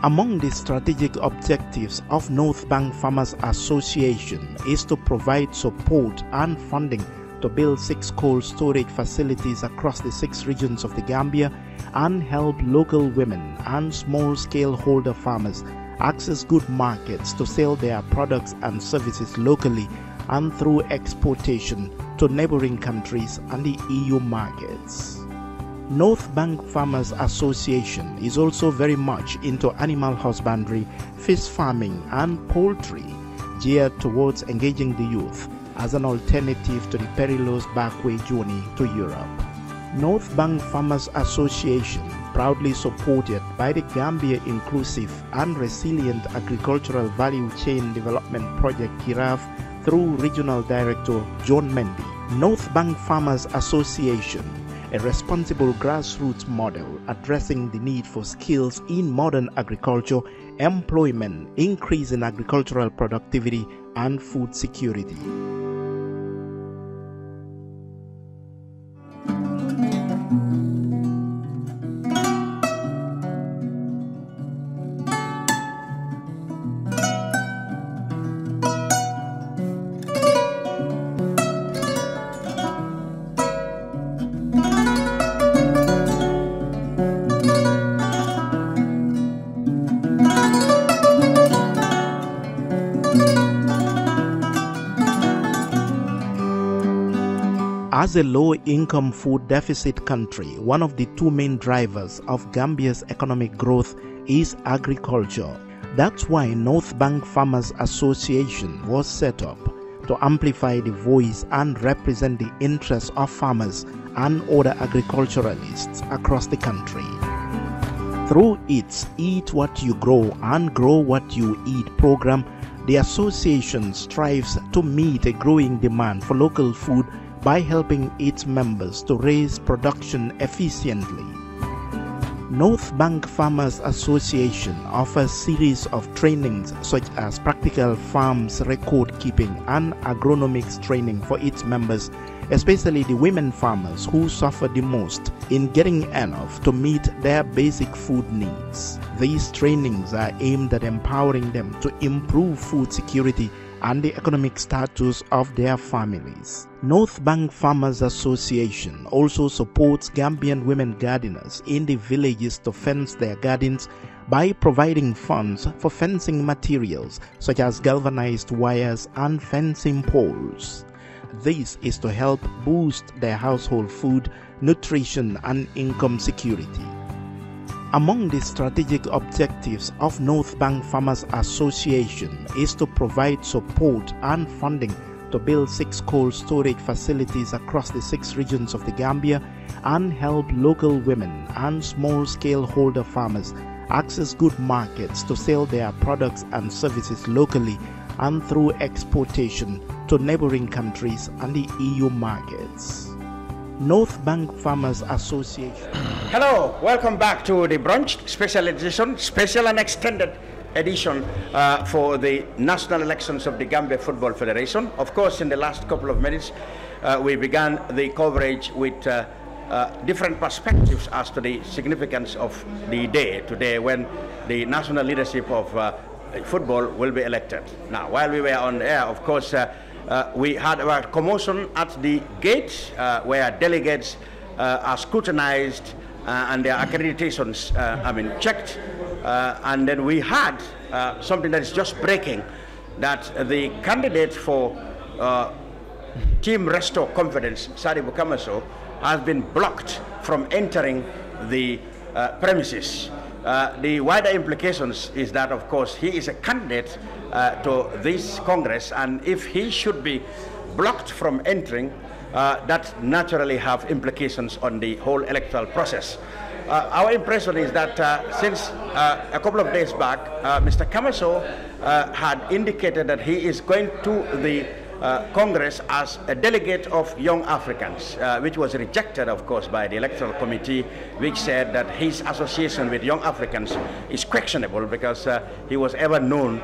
[SPEAKER 4] Among the strategic objectives of North Bank Farmers Association is to provide support and funding to build 6 cold storage facilities across the 6 regions of the Gambia and help local women and small-scale holder farmers access good markets to sell their products and services locally and through exportation to neighboring countries and the EU markets. North Bank Farmers Association is also very much into animal husbandry, fish farming and poultry, geared towards engaging the youth as an alternative to the perilous backway journey to Europe. North Bank Farmers Association, proudly supported by the Gambia Inclusive and Resilient Agricultural Value Chain Development Project GIRAV through Regional Director John Mendy, North Bank Farmers Association, a responsible grassroots model addressing the need for skills in modern agriculture, employment, increase in agricultural productivity, and food security. As a low-income food deficit country, one of the two main drivers of Gambia's economic growth is agriculture. That's why North Bank Farmers Association was set up to amplify the voice and represent the interests of farmers and other agriculturalists across the country. Through its Eat What You Grow and Grow What You Eat program, the association strives to meet a growing demand for local food by helping its members to raise production efficiently. North Bank Farmers Association offers series of trainings such as practical farms record keeping and agronomics training for its members, especially the women farmers who suffer the most in getting enough to meet their basic food needs. These trainings are aimed at empowering them to improve food security and the economic status of their families. North Bank Farmers Association also supports Gambian women gardeners in the villages to fence their gardens by providing funds for fencing materials such as galvanized wires and fencing poles. This is to help boost their household food, nutrition, and income security. Among the strategic objectives of North Bank Farmers Association is to provide support and funding to build 6 cold storage facilities across the 6 regions of the Gambia and help local women and small-scale holder farmers access good markets to sell their products and services locally and through exportation to neighboring countries and the EU markets. North Bank Farmers Association.
[SPEAKER 1] Hello, welcome back to the Brunch special edition, special and extended edition for the national elections of the Gambia Football Federation. Of course, in the last couple of minutes, we began the coverage with different perspectives as to the significance of the day today when the national leadership of football will be elected. Now, while we were on air, of course, we had a commotion at the gate where delegates are scrutinized and their accreditations checked. And then we had something that is just breaking, that the candidate for Team Restore Confidence, Sadibu Kamaso, has been blocked from entering the premises. The wider implications is that, of course, he is a candidate to this Congress, and if he should be blocked from entering, that naturally have implications on the whole electoral process. Our impression is that since a couple of days back, Mr. Kamaso had indicated that he is going to the Congress as a delegate of Young Africans, which was rejected, of course, by the Electoral Committee, which said that his association with Young Africans is questionable because he was ever known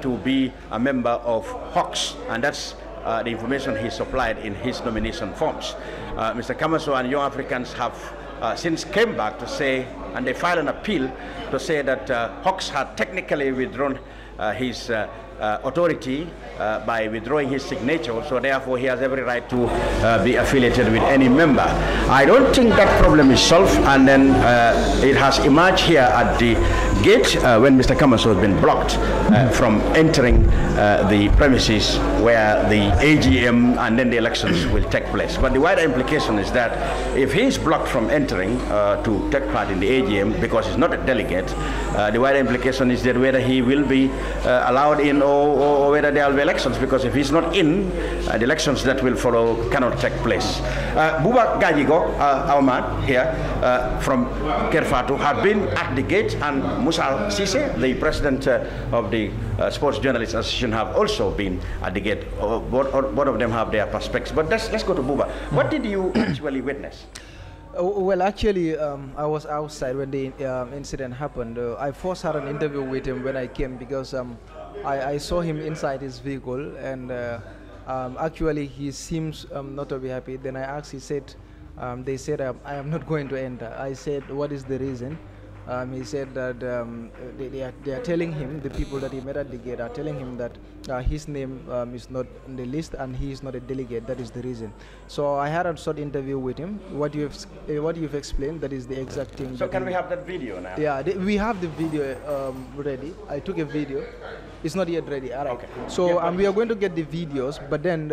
[SPEAKER 1] to be a member of Hawks, and that's the information he supplied in his nomination forms. Mr. Kamaso and Young Africans have since came back to say, and they filed an appeal to say that Hawks had technically withdrawn his authority by withdrawing his signature, so therefore he has every right to be affiliated with any member. I don't think that problem is solved, and then it has emerged here at the gate when Mr. Kamaso has been blocked from entering the premises where the AGM and then the elections will take place. But the wider implication is that if he is blocked from entering to take part in the AGM because he's not a delegate, the wider implication is that whether he will be allowed in or whether there will be elections, because if he's not in, the elections that will follow cannot take place. Buba Gajigo, our man here from Kerr Fatou, have been at the gate, and Musa Sise, the president of the Sports Journalists Association, have also been at the gate. Both of them have their perspectives. But let's go to Buba. What did you actually witness?
[SPEAKER 5] Well, actually, I was outside when the incident happened. I first had an interview with him when I came, because I saw him inside his vehicle, and actually he seems not to be happy. Then I asked, he said, they said, I am not going to enter. I said, what is the reason? He said that they are telling him, the people that he met at the gate are telling him that his name is not on the list and he is not a delegate. That is the reason. So I had a short interview with him. What you've explained, that is the exact thing.
[SPEAKER 1] So can we have that video now?
[SPEAKER 5] Yeah, we have the video ready. I took a video. It's not yet ready. All right. Okay. So we are going to get the videos, but then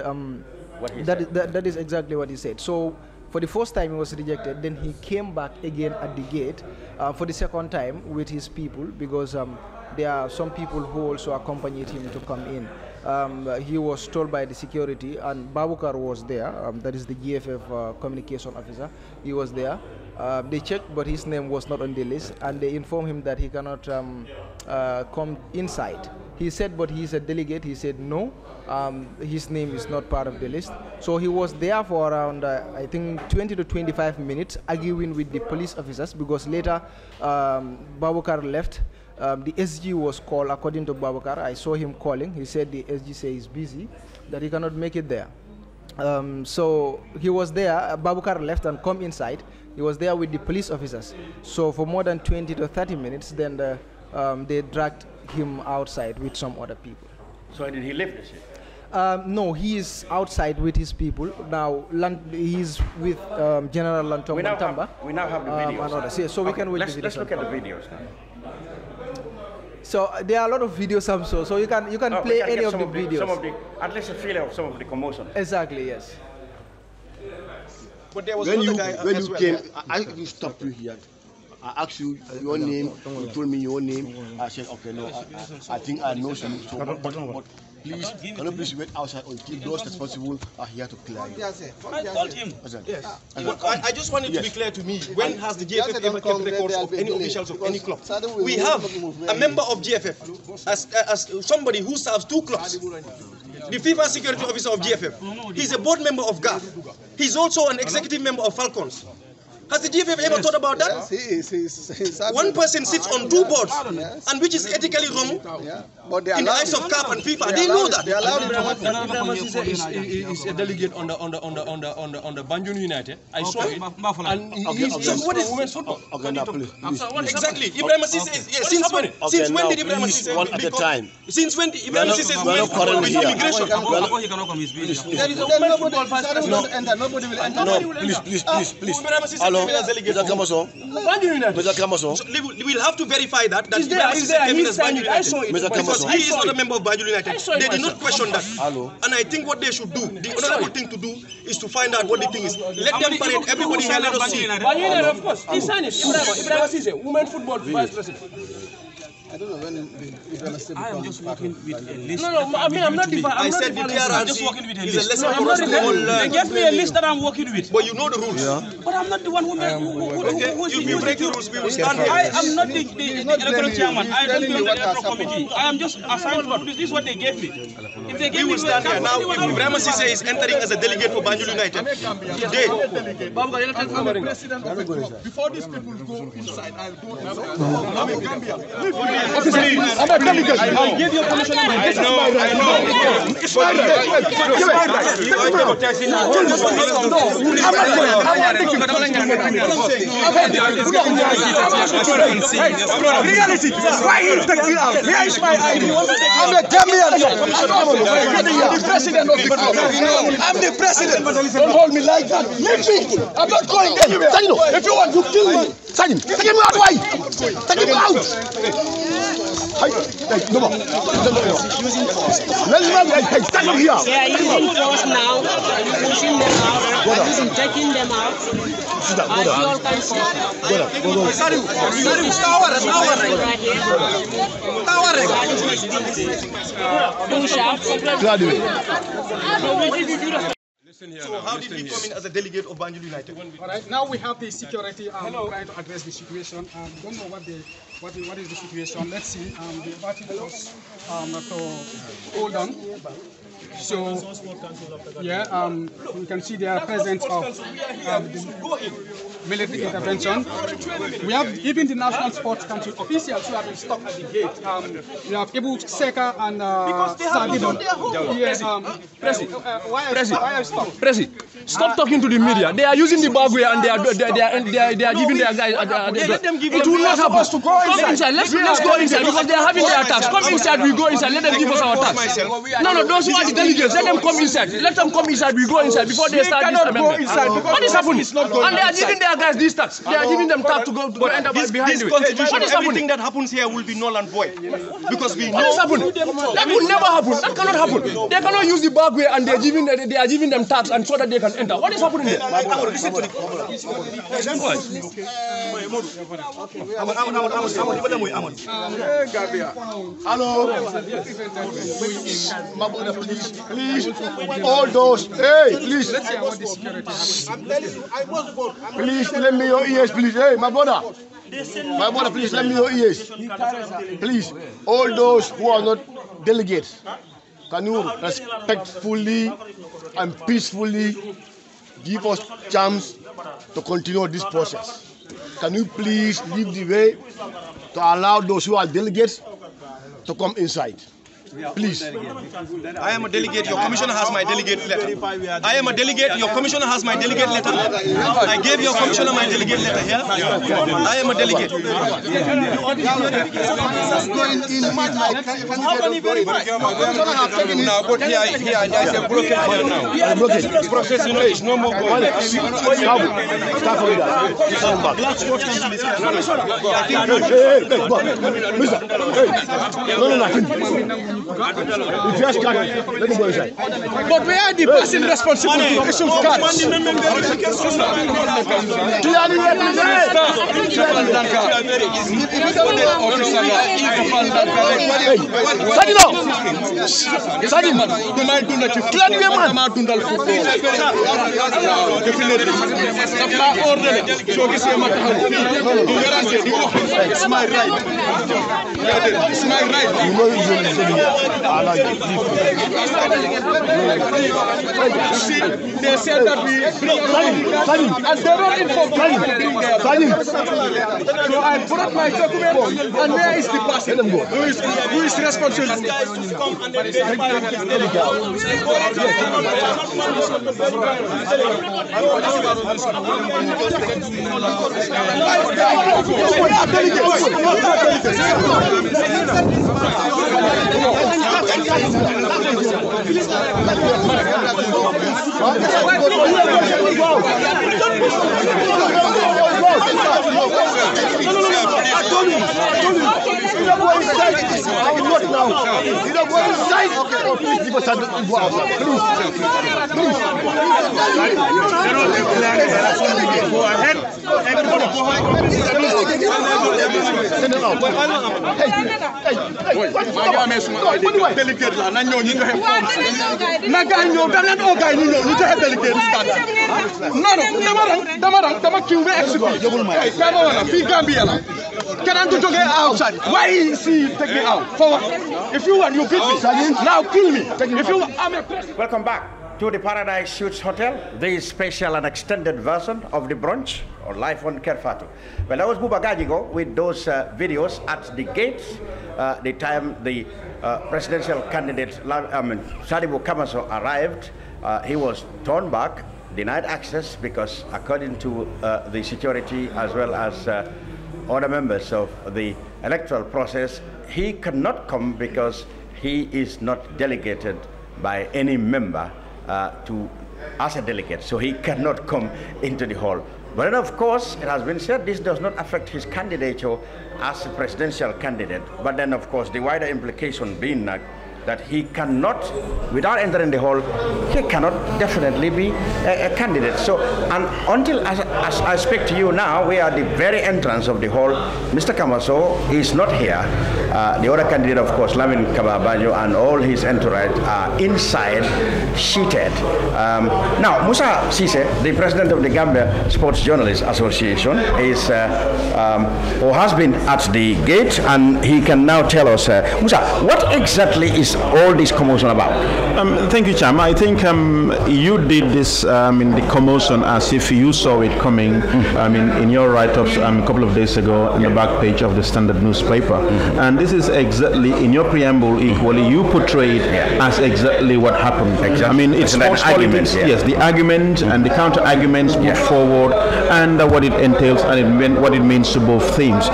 [SPEAKER 5] that is exactly what he said. So for the first time he was rejected, then he came back again at the gate for the second time with his people, because there are some people who also accompanied him to come in. He was told by the security, and Babukar was there, that is the GFF communication officer. He was there. They checked, but his name was not on the list, and they informed him that he cannot come inside. He said, but he's a delegate. He said no, his name is not part of the list. So he was there for around, I think, 20 to 25 minutes, arguing with the police officers, because later Babukar left. The SG was called, according to Babukar. I saw him calling. He said the SG say he's busy, that he cannot make it there. So he was there. Babukar left and come inside. He was there with the police officers. So for more than 20 to 30 minutes, then they dragged him outside with some other people.
[SPEAKER 1] So did he leave the city?
[SPEAKER 5] No, he is outside with his people. Now he's with General Lantom Mantamba.
[SPEAKER 1] We now have the videos.
[SPEAKER 5] So we can wait.
[SPEAKER 1] Let's look at the videos now.
[SPEAKER 5] So there are a lot of videos also. So you can play any of the videos.
[SPEAKER 1] At least a feeling of some of the commotion.
[SPEAKER 5] Exactly, yes.
[SPEAKER 6] But there was when you came, I stopped you here. I asked you your name. You told me your name. I said, okay, no, I think I know you. So, but please, can you please wait outside until those responsible are here to clear you?
[SPEAKER 7] I told him. Yes. I just wanted to be clear to me. When has the GFF ever kept records of any officials of any club? We have a member of GFF as somebody who serves 2 clubs. The FIFA security officer of GFF. He's a board member of GAF. He's also an executive member of Falcons. Has the GFF ever thought about that? One person sits on 2 boards, and which is ethically wrong in the eyes of CAF and FIFA. They know that.
[SPEAKER 6] They allow him to happen.
[SPEAKER 7] Is a delegate on the Banjul United. I saw it. And what is women's football?
[SPEAKER 6] Okay, now please.
[SPEAKER 7] Exactly. Ibrahim Cisse since when did Ibrahim Cisse
[SPEAKER 6] one at a time.
[SPEAKER 7] Since when did Ibrahim Cisse women's football with immigration?
[SPEAKER 6] Nobody will enter. No, please. Hello. Mr. Kamaso.
[SPEAKER 7] We'll have to verify that.
[SPEAKER 8] He's there. I saw it.
[SPEAKER 7] Because he is not a member of Banjul United. They did not question that. And I think what they should do, the honorable thing to do, is to find out what the thing is. Let them parade everybody here. Let us see.
[SPEAKER 8] Banjul United, of course. He signed it. Ibrahim Cisse, women football vice president.
[SPEAKER 6] I don't know when
[SPEAKER 8] I am just working with a list.
[SPEAKER 7] No, I mean, I'm not defining. I said the
[SPEAKER 8] I'm just working with a list.
[SPEAKER 7] It's a lesson for us to all learn.
[SPEAKER 8] They gave me a list that I'm working with.
[SPEAKER 7] But you know the rules.
[SPEAKER 8] Yeah. But I'm not the one who
[SPEAKER 7] if you break the rules, we will stand here.
[SPEAKER 8] I am not the electoral chairman. I don't belong to the electoral committee. I am just assigned to do this. This is what they gave me. If they gave
[SPEAKER 7] we will stand here. Now, if Ibrahim Cisse is entering as a delegate for Banjul United, today,
[SPEAKER 6] before these people go inside, I'll go Gambia.
[SPEAKER 8] I'm a delegate. I gave you permission.
[SPEAKER 7] I know. It's my right.
[SPEAKER 8] Reality. Why you take it out? Here is my ID. I'm a Gambian. I'm the president of the club. I'm the president. Don't hold me like that. Leave me. I'm not going anywhere. If you want to kill me, take him out. Why? Take him out.
[SPEAKER 6] No more. Let's stand up here.
[SPEAKER 9] They are using force now, pushing them out, taking them out. As you all can see. Push out.
[SPEAKER 7] So how did we come in as a delegate of Banjul United?
[SPEAKER 10] All right, now we have the security trying to address the situation. Don't know what is the situation. Let's see. The party was to hold on. So yeah, you can see the presence of military intervention. We have even the National Sports Council officials who have been stopped at the gate. We have Ibu Seka and Sadibon. Yes, why are stopped?
[SPEAKER 8] Prezi, stop talking to the media. They are using the bagway and they are giving their guys. It will not happen. Come inside. Let's go inside because they are having their attacks. Come inside. We go inside. Let them give us our attacks. No. Those who are the delegates, let them come inside. Let them come inside. We go inside before they start this amendment. What is happening? And they are giving their guys these tax. They are giving them tax to go enter behind
[SPEAKER 7] this constitution. Everything that happens here will be null and void because we know.
[SPEAKER 8] What is happening? That will never happen. That cannot happen. They cannot use the bagway and they are giving them tax and so that they can enter. What is happening there?
[SPEAKER 6] Hello. My brother, please. All those. Hey, please. Please, let me your ears, please. Hey, my brother. Please, let me your ears. Please, all those who are not delegates, can you respectfully and peacefully give us chance to continue this process? Can you please leave the way to allow those who are delegates to come inside? Please.
[SPEAKER 7] I am a delegate. Your commissioner has my delegate letter. I am a delegate. Your commissioner has my delegate letter. I gave your commissioner my delegate letter here. I am a delegate. Now, but here, there's a broken here now. Broken. Process, you know, it's no more going.
[SPEAKER 6] Start from that. If you ask, let me go inside.
[SPEAKER 8] But we are the person responsible to issue cards.
[SPEAKER 7] It's my right. It's my right.
[SPEAKER 8] See, they said that we and they don't inform so I brought my document and where is the person who is responsible? Outside. Why is he taking me out? For what? If you want, you beat me. Now kill me. If you want, I'm a president.
[SPEAKER 1] Welcome back to the Paradise Suites Hotel, the special and extended version of the brunch or live on Kerr Fatou. Well, that was Buba Gajigo with those videos at the gates. The time the presidential candidate Sadibou Kamaso arrived, he was turned back, denied access because according to the security as well as other members of the electoral process, he cannot come because he is not delegated by any member as a delegate, so he cannot come into the hall But then, of course, it has been said this does not affect his candidature as a presidential candidate. But then, of course, the wider implication being that he cannot, without entering the hall, he cannot definitely be a candidate. So, and until as I speak to you now, we are at the very entrance of the hall. Mr. Kamaso is not here. The other candidate, of course, Lamin Kababanjo, and all his entourage are inside, seated. Now, Musa Sise, the president of the Gambia Sports Journalists Association, is or has been at the gate, and he can now tell us, Musa, what exactly is all this commotion about?
[SPEAKER 11] Thank you, Cham. I think you did this in the commotion as if you saw it coming in your write-ups a couple of days ago on the back page of the Standard newspaper. And this is exactly, in your preamble equally, you portrayed as exactly what happened. Exactly. I mean, it's sports politics, yes, the argument and the counter-arguments put forward, and what it entails and what it means to both teams.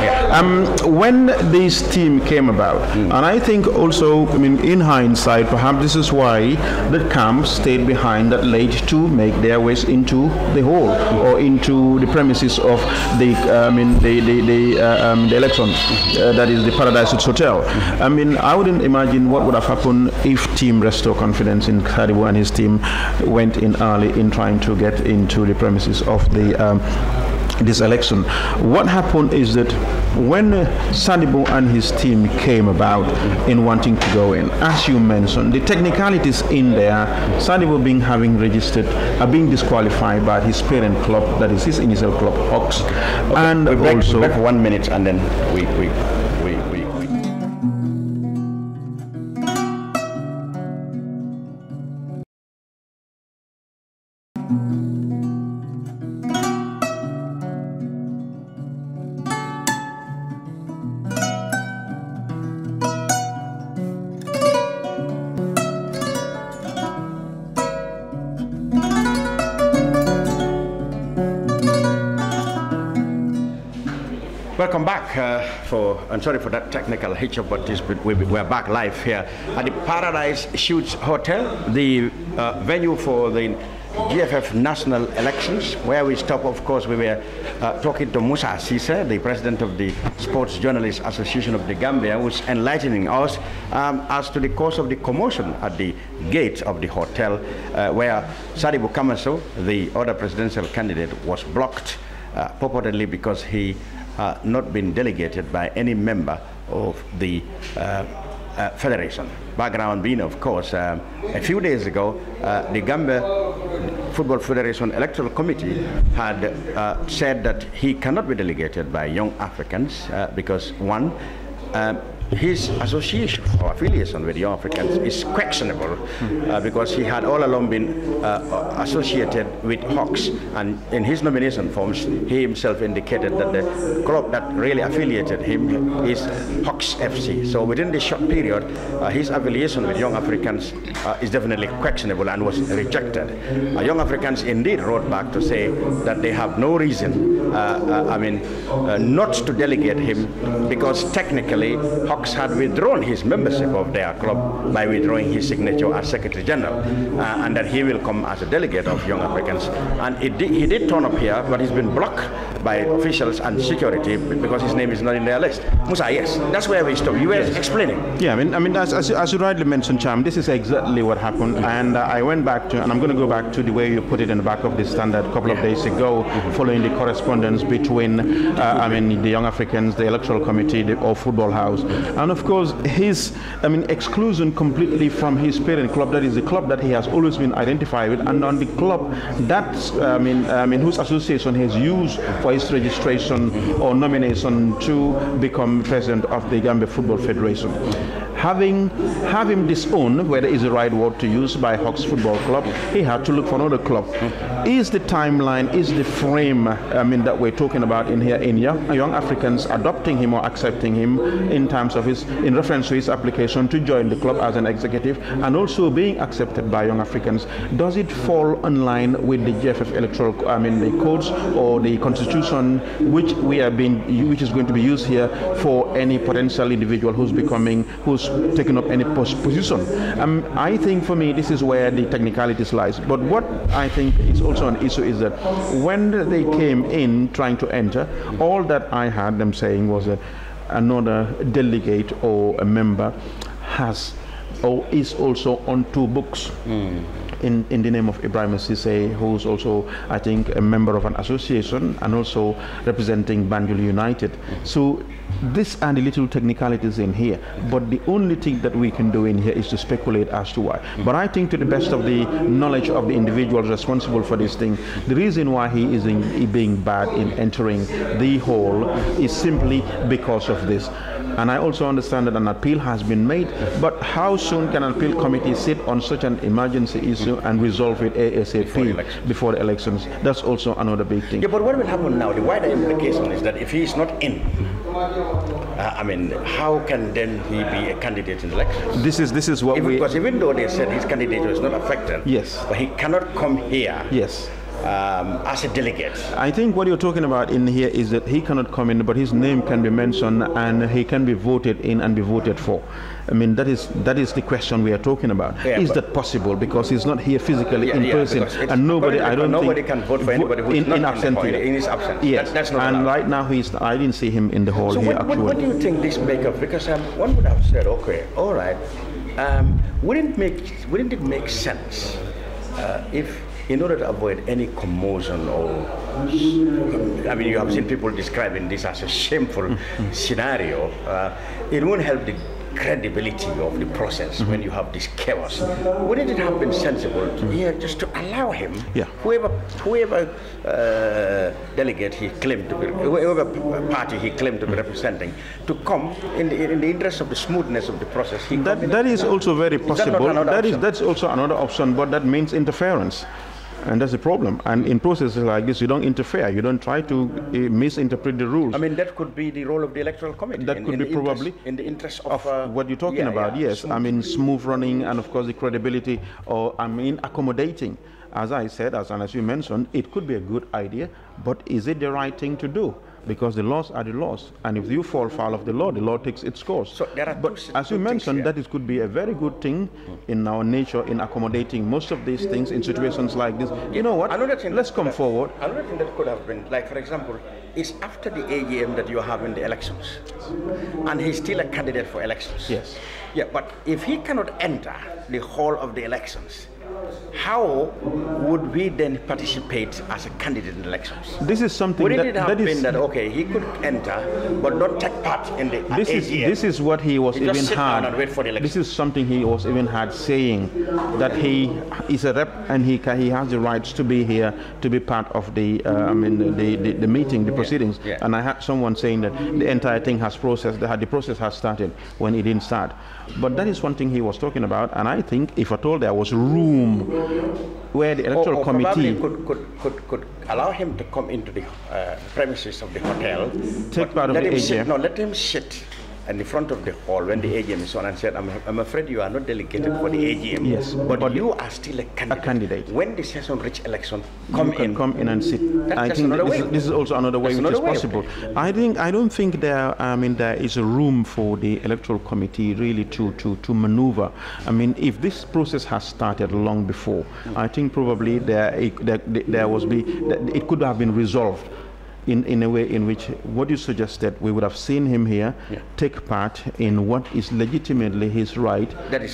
[SPEAKER 11] When this team came about, and I think also, in hindsight, perhaps this is why the camp stayed behind that late to make their ways into the hall or into the premises of the election, that is the Paradise Hotel. I wouldn't imagine what would have happened if Team Restore Confidence in Sadibou and his team went in early in trying to get into the premises of the this election. What happened is that when Sadibou and his team came about in wanting to go in, as you mentioned, the technicalities in there, Sadibou having registered, are being disqualified by his parent club, that is his initial club, Hawks. Okay, and also...
[SPEAKER 1] Back for 1 minute and then we Welcome back. I'm sorry for that technical hitch-up, but we're back live here at the Paradise Suites Hotel, the venue for the GFF national elections, where we stop. Of course, we were talking to Musa Sise, the president of the Sports Journalists Association of the Gambia, who's enlightening us as to the cause of the commotion at the gate of the hotel, where Sadibou Kamaso, the other presidential candidate, was blocked, purportedly because he not been delegated by any member of the federation. Background being, of course, a few days ago, the Gambia Football Federation Electoral Committee had said that he cannot be delegated by Young Africans because, one, his association or affiliation with Young Africans is questionable because he had all along been associated with Hawks, and in his nomination forms he himself indicated that the club that really affiliated him is Hawks FC. So within this short period, his affiliation with Young Africans is definitely questionable and was rejected. Young Africans indeed wrote back to say that they have no reason not to delegate him because technically Hawks had withdrawn his membership of their club by withdrawing his signature as Secretary General, and that he will come as a delegate of Young Africans. And he did turn up here, but he's been blocked by officials and security because his name is not in their list. Musa, yes, that's where we stop. You were explaining.
[SPEAKER 11] Yeah, as you rightly mentioned, Cham, this is exactly what happened. And I went back to, and I'm going to go back to the way you put it in the back of the Standard a couple of days ago, following the correspondence between, the Young Africans, the Electoral Committee, or Football House. And of course, his exclusion completely from his parent club, that is the club that he has always been identified with, and on the club that whose association he has used for his registration or nomination to become president of the Gambia Football Federation. Having him disowned, whether is the right word to use, by Hawks Football Club, he had to look for another club. Is the timeline, is the frame that we're talking about in here in Young Africans adopting him or accepting him in terms of in reference to his application to join the club as an executive, and also being accepted by Young Africans, does it fall in line with the GFF electoral, the codes or the constitution, which is going to be used here for any potential individual who's taken up any position. I think for me this is where the technicalities lies. But what I think is also an issue is that when they came in trying to enter, all that I had them saying was that another delegate or a member has or is also on 2 books. In the name of Ibrahim Sise, who's also, I think, a member of an association and also representing Banjul United. So these are the little technicalities in here, but the only thing that we can do in here is to speculate as to why. But I think to the best of the knowledge of the individuals responsible for this thing, the reason why he is being bad in entering the hall is simply because of this. And I also understand that an appeal has been made, but how soon can an appeal committee sit on such an emergency issue and resolve it ASAP before the elections? That's also another big thing.
[SPEAKER 1] Yeah, but what will happen now? The wider implication is that if he is not in, I mean, how can then he be a candidate in the elections?
[SPEAKER 11] This is what
[SPEAKER 1] because even though they said his candidature is not affected,
[SPEAKER 11] yes,
[SPEAKER 1] but he cannot come here.
[SPEAKER 11] Yes.
[SPEAKER 1] As a delegate.
[SPEAKER 11] I think what you're talking about in here is that he cannot come in, but his name can be mentioned and he can be voted in and be voted for. I mean, that is the question we are talking about. Yeah, is that possible? Because he's not here physically in person, and nobody, I don't
[SPEAKER 1] nobody
[SPEAKER 11] think,
[SPEAKER 1] can vote for anybody who is not in his absence.
[SPEAKER 11] Yes,
[SPEAKER 1] that's not
[SPEAKER 11] and
[SPEAKER 1] allowed.
[SPEAKER 11] right now I didn't see him in the hall
[SPEAKER 1] so
[SPEAKER 11] here.
[SPEAKER 1] What do you think this make of? Because one would have said, okay, all right, wouldn't it make sense if, in order to avoid any commotion or, I mean, you have seen people describing this as a shameful scenario, it won't help the credibility of the process when you have this chaos. Wouldn't it have been sensible to, just to allow him, whoever delegate he claimed to be, whoever party he claimed to be representing, to come in the interest of the smoothness of the process?
[SPEAKER 11] That is also very possible. That's also another option, but that means interference. And that's the problem. And in processes like this, you don't interfere. You don't try to misinterpret the rules.
[SPEAKER 1] I mean, that could be the role of the electoral committee.
[SPEAKER 11] That could be probably
[SPEAKER 1] in the interest of
[SPEAKER 11] what you're talking about. Yes, I mean, smooth running and of course the credibility, or I mean, accommodating. As I said, as you mentioned, it could be a good idea, but is it the right thing to do? Because the laws are the laws, and if you fall foul of the law takes its course.
[SPEAKER 1] So there are
[SPEAKER 11] but as you mentioned, that it could be a very good thing in our nature in accommodating most of these things in situations like this. You know what? Let's come forward.
[SPEAKER 1] Another thing that could have been, like for example, is after the AGM that you are having the elections, and he's still a candidate for elections.
[SPEAKER 11] Yes.
[SPEAKER 1] Yeah, but if he cannot enter the hall of the elections, how would we then participate as a candidate in elections?
[SPEAKER 11] This is something
[SPEAKER 1] Wouldn't it have been that, okay, he could enter, but not take part in the AGM?
[SPEAKER 11] This is what he was
[SPEAKER 1] he
[SPEAKER 11] even
[SPEAKER 1] just sit
[SPEAKER 11] had.
[SPEAKER 1] down and wait for the election.
[SPEAKER 11] This is something he was even had saying, that he is a rep and he has the rights to be here, to be part of the the meeting, the proceedings.
[SPEAKER 1] Yeah.
[SPEAKER 11] And I had someone saying that the entire thing has processed, the process has started when it didn't start. But that is one thing he was talking about, and I think if at all there was room where the electoral committee
[SPEAKER 1] could allow him to come into the premises of the hotel,
[SPEAKER 11] take part of the AGM.
[SPEAKER 1] Let him sit in the front of the hall when the AGM is on and said, I'm afraid you are not delegated for the AGM,
[SPEAKER 11] yes,
[SPEAKER 1] but you are still a candidate. When the session reach election, come in
[SPEAKER 11] and sit. I think this is also another way which is possible. I don't think there is a room for the electoral committee really to maneuver. I mean, if this process has started long before, I think probably it could have been resolved in a way in which what you suggested, we would have seen him here take part in what is legitimately his right, that is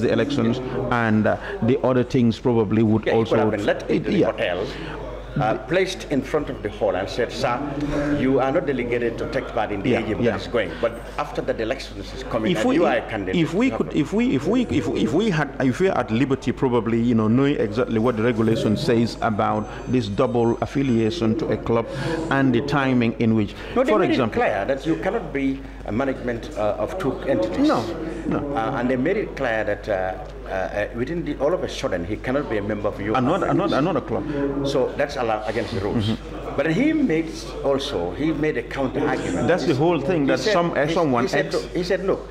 [SPEAKER 11] the elections, and the other things probably would also
[SPEAKER 1] have been let into the hotel, placed in front of the hall and said, sir, you are not delegated to take part in the AGM that is going, but after the elections is coming, you are a candidate.
[SPEAKER 11] If we are at liberty, probably, knowing exactly what the regulation says about this double affiliation to a club and the timing in which, for example,
[SPEAKER 1] it clear that you cannot be a management of two entities.
[SPEAKER 11] No.
[SPEAKER 1] And they made it clear that all of a sudden he cannot be a member of
[SPEAKER 11] another club.
[SPEAKER 1] So that's allowed against the rules. But he made a counter argument.
[SPEAKER 11] That's the whole thing. That someone
[SPEAKER 1] he said, look,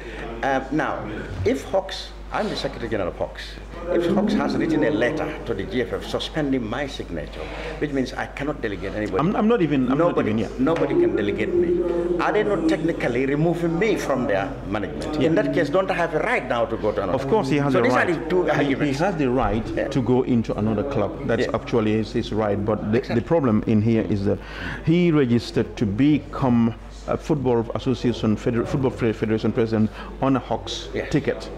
[SPEAKER 1] now if Hawks I'm the Secretary General of Hawks. If Hawks has written a letter to the GFF suspending my signature, which means I cannot delegate anybody.
[SPEAKER 11] Nobody
[SPEAKER 1] can delegate me. Are they not technically removing me from their management? In that case, don't I have a right now to go to another?
[SPEAKER 11] Of course, he has
[SPEAKER 1] so
[SPEAKER 11] a
[SPEAKER 1] these
[SPEAKER 11] right.
[SPEAKER 1] Are the two arguments.
[SPEAKER 11] He has the right to go into another club. That's actually his right. But the problem in here is that he registered to become a Football Association, Football Federation president on a Hawks ticket.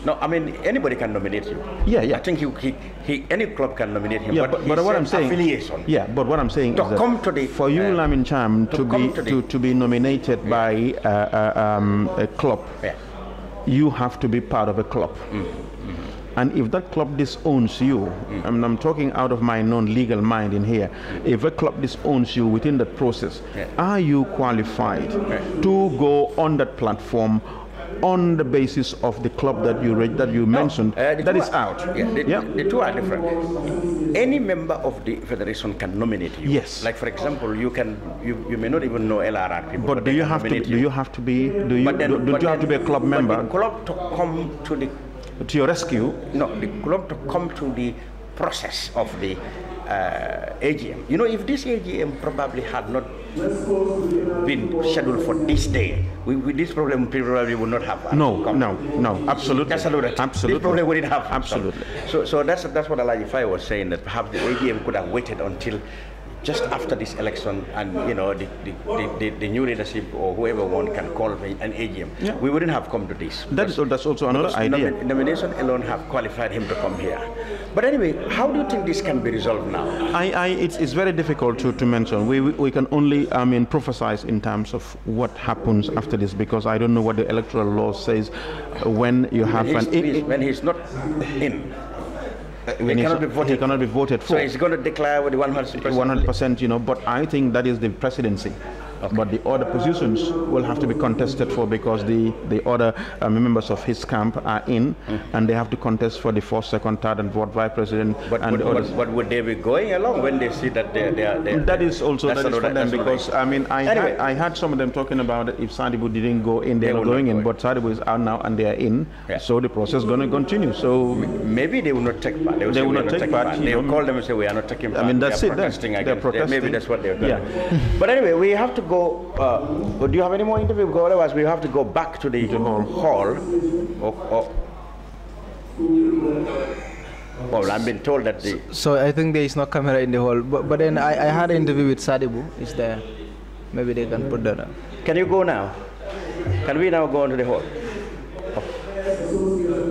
[SPEAKER 1] No, I mean anybody can nominate you.
[SPEAKER 11] I
[SPEAKER 1] think any club can nominate him.
[SPEAKER 11] Yeah, but what I'm saying,
[SPEAKER 1] affiliation.
[SPEAKER 11] Yeah, but what I'm saying is that for you, Lamin Cham, to be nominated by a club, you have to be part of a club. And if that club disowns you, and I'm talking out of my non-legal mind in here, if a club disowns you within that process, are you qualified to go on that platform on the basis of the club that you mentioned? That is out.
[SPEAKER 1] The two are different. Any member of the federation can nominate you.
[SPEAKER 11] Yes.
[SPEAKER 1] Like for example, you may not even know LRR people.
[SPEAKER 11] But do you have to be a club member?
[SPEAKER 1] But the club to come
[SPEAKER 11] to your rescue?
[SPEAKER 1] No, the club to come to the process of the AGM. You know, if this AGM probably had not been scheduled for this day, this problem probably would not have.
[SPEAKER 11] No, absolutely.
[SPEAKER 1] Absolutely.
[SPEAKER 11] Absolutely.
[SPEAKER 1] This problem wouldn't have.
[SPEAKER 11] Absolutely.
[SPEAKER 1] So that's what Alaji Faye was saying, that perhaps the AGM could have waited until just after this election, and the new leadership or whoever won can call an AGM. We wouldn't have come to this.
[SPEAKER 11] That's also another idea.
[SPEAKER 1] Nomination alone have qualified him to come here. But anyway, how do you think this can be resolved now?
[SPEAKER 11] It's very difficult to mention. We can only prophesize in terms of what happens after this, because I don't know what the electoral law says when you have
[SPEAKER 1] when he's not in.
[SPEAKER 11] He cannot be voted for.
[SPEAKER 1] So he's going to declare with the 100%.
[SPEAKER 11] 100%, but I think that is the presidency. Okay. But the other positions will have to be contested for, because the other members of his camp are in, and they have to contest for the first, second, third, and fourth vice president.
[SPEAKER 1] But would they be going along when they see that they are?
[SPEAKER 11] That is for them, because I had some of them talking about it. If Sadibu didn't go in, they were going in. But Sadibu is out now, and they are in. So the process is going to continue. So
[SPEAKER 1] maybe they will not take part. They will not take part. They will call them and say, we are not taking part.
[SPEAKER 11] That's it.
[SPEAKER 1] They're protesting. Maybe that's what they're doing. But anyway, we have to go. Do you have any more interview? Otherwise, we have to go back to the hall. Well, I've been told that the...
[SPEAKER 5] So I think there is no camera in the hall. But then I had an interview with Sadibu. Is there? Maybe they can put that on.
[SPEAKER 1] Can you go now? Can we now go into the hall?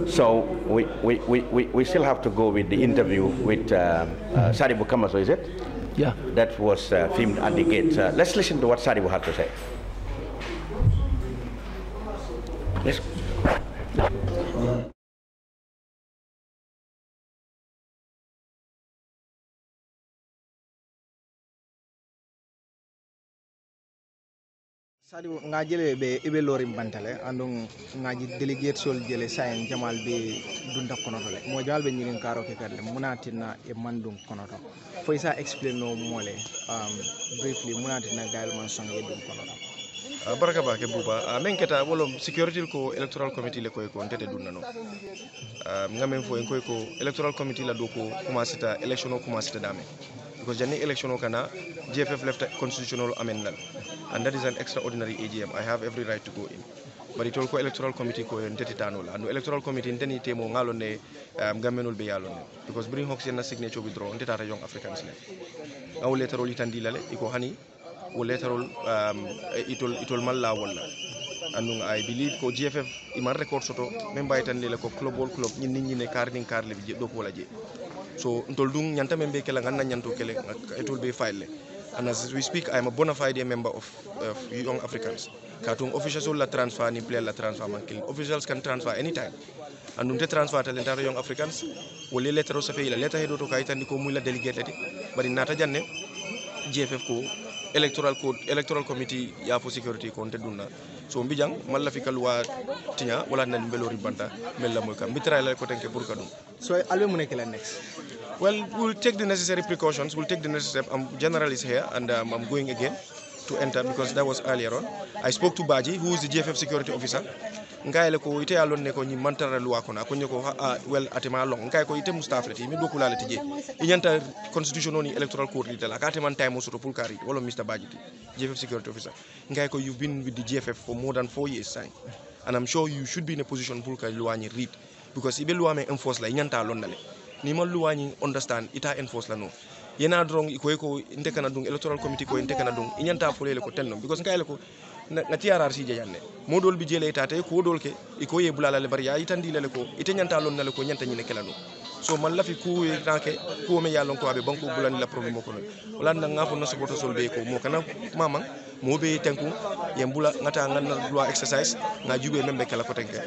[SPEAKER 1] So we still have to go with the interview with Sadibu Kamaso, is it?
[SPEAKER 5] Yeah.
[SPEAKER 1] That was filmed at the gate. Let's listen to what Sadibu had to say. Let's...
[SPEAKER 5] Sadibu ngajele be ibe lorim bantale andong ngaji delegate sol jele sayen jamal be dunda konotole mo jamal be nyirin karo ke kadle munatina e mandum konoto fo isa explain no mole briefly munatina gal man song e dum konoto
[SPEAKER 7] baraka ba ke buba men keta wolom security ko electoral committee le koy ko tete dunna no ngamen fo en koy ko electoral committee la do ko commencé ta election o commencé ta dame, because janni election o kana GFF left constitutional amendment, and that is an extraordinary AGM. I have every right to go in. But it also electoral committee ko entity tanol, and electoral committee inteni temo ngalone gamenul be yalone, because bring hox na signature withdraw entata young Africans le ngaw letterol itandilale iko hani wo letterol itol malla wala. And I believe ko GFF iman record soto memba itandile ko club ñi ne kar le bi do ko la je. So ntol dung nyanta membe kala nganna nyanto kele itol be file. And as we speak, I am a bona fide member of Young Africans. Katung officials la transfer ni player la transfer mankil. Officials can transfer anytime. And unte transfer talentaro Young Africans. Wole letter sa fe la letter hedo to kaita ni ko muy la delegate lati. Bari nata janne GFF ko electoral committee ya for security ko nte dunna. So mbijang malla fikal wa tinya wala nan belori banta mella moy kam bitra la ko tenke pour kadum.
[SPEAKER 5] So albe mu nekela next.
[SPEAKER 7] Well, we'll take the necessary precautions. We'll take the necessary. General is here, and I'm going again to enter because that was earlier on. I spoke to Baji, who is the GFF security officer, ngayle ko ite alon ne ko ni mantara luwa ko na ko nyeko well atema long ngay ko ite mustafleti mi dokula le tije inyanta constitution ni electoral court li la kate man time soto pour kari wala Mr. Bajiti GFF security officer ngay ko you've been with the GFF for more than 4 years time and I'm sure you should be in a position pour kari luwa ni read because ibe luwa me enforce la inyanta lon nale ni mal luwa ni understand ita enforce la no yena drong iko ko ndekana dung electoral committee ko ndekana dung inyanta folele ko tenno because ngayle ko na TRRC je yanne modol bi jele tata ko dol ke iko ye bulala le bari ya itandi le ko ite nyanta lon nale ko nyanta nyine kelano so man lafi ku tanke ko me yalon ko abe banko bulani la problème ko non wala na ngafo no soboto solbe ko mo kana mama mo be tenku yembula ngata nganna loi exercise na jube membe kala ko tenke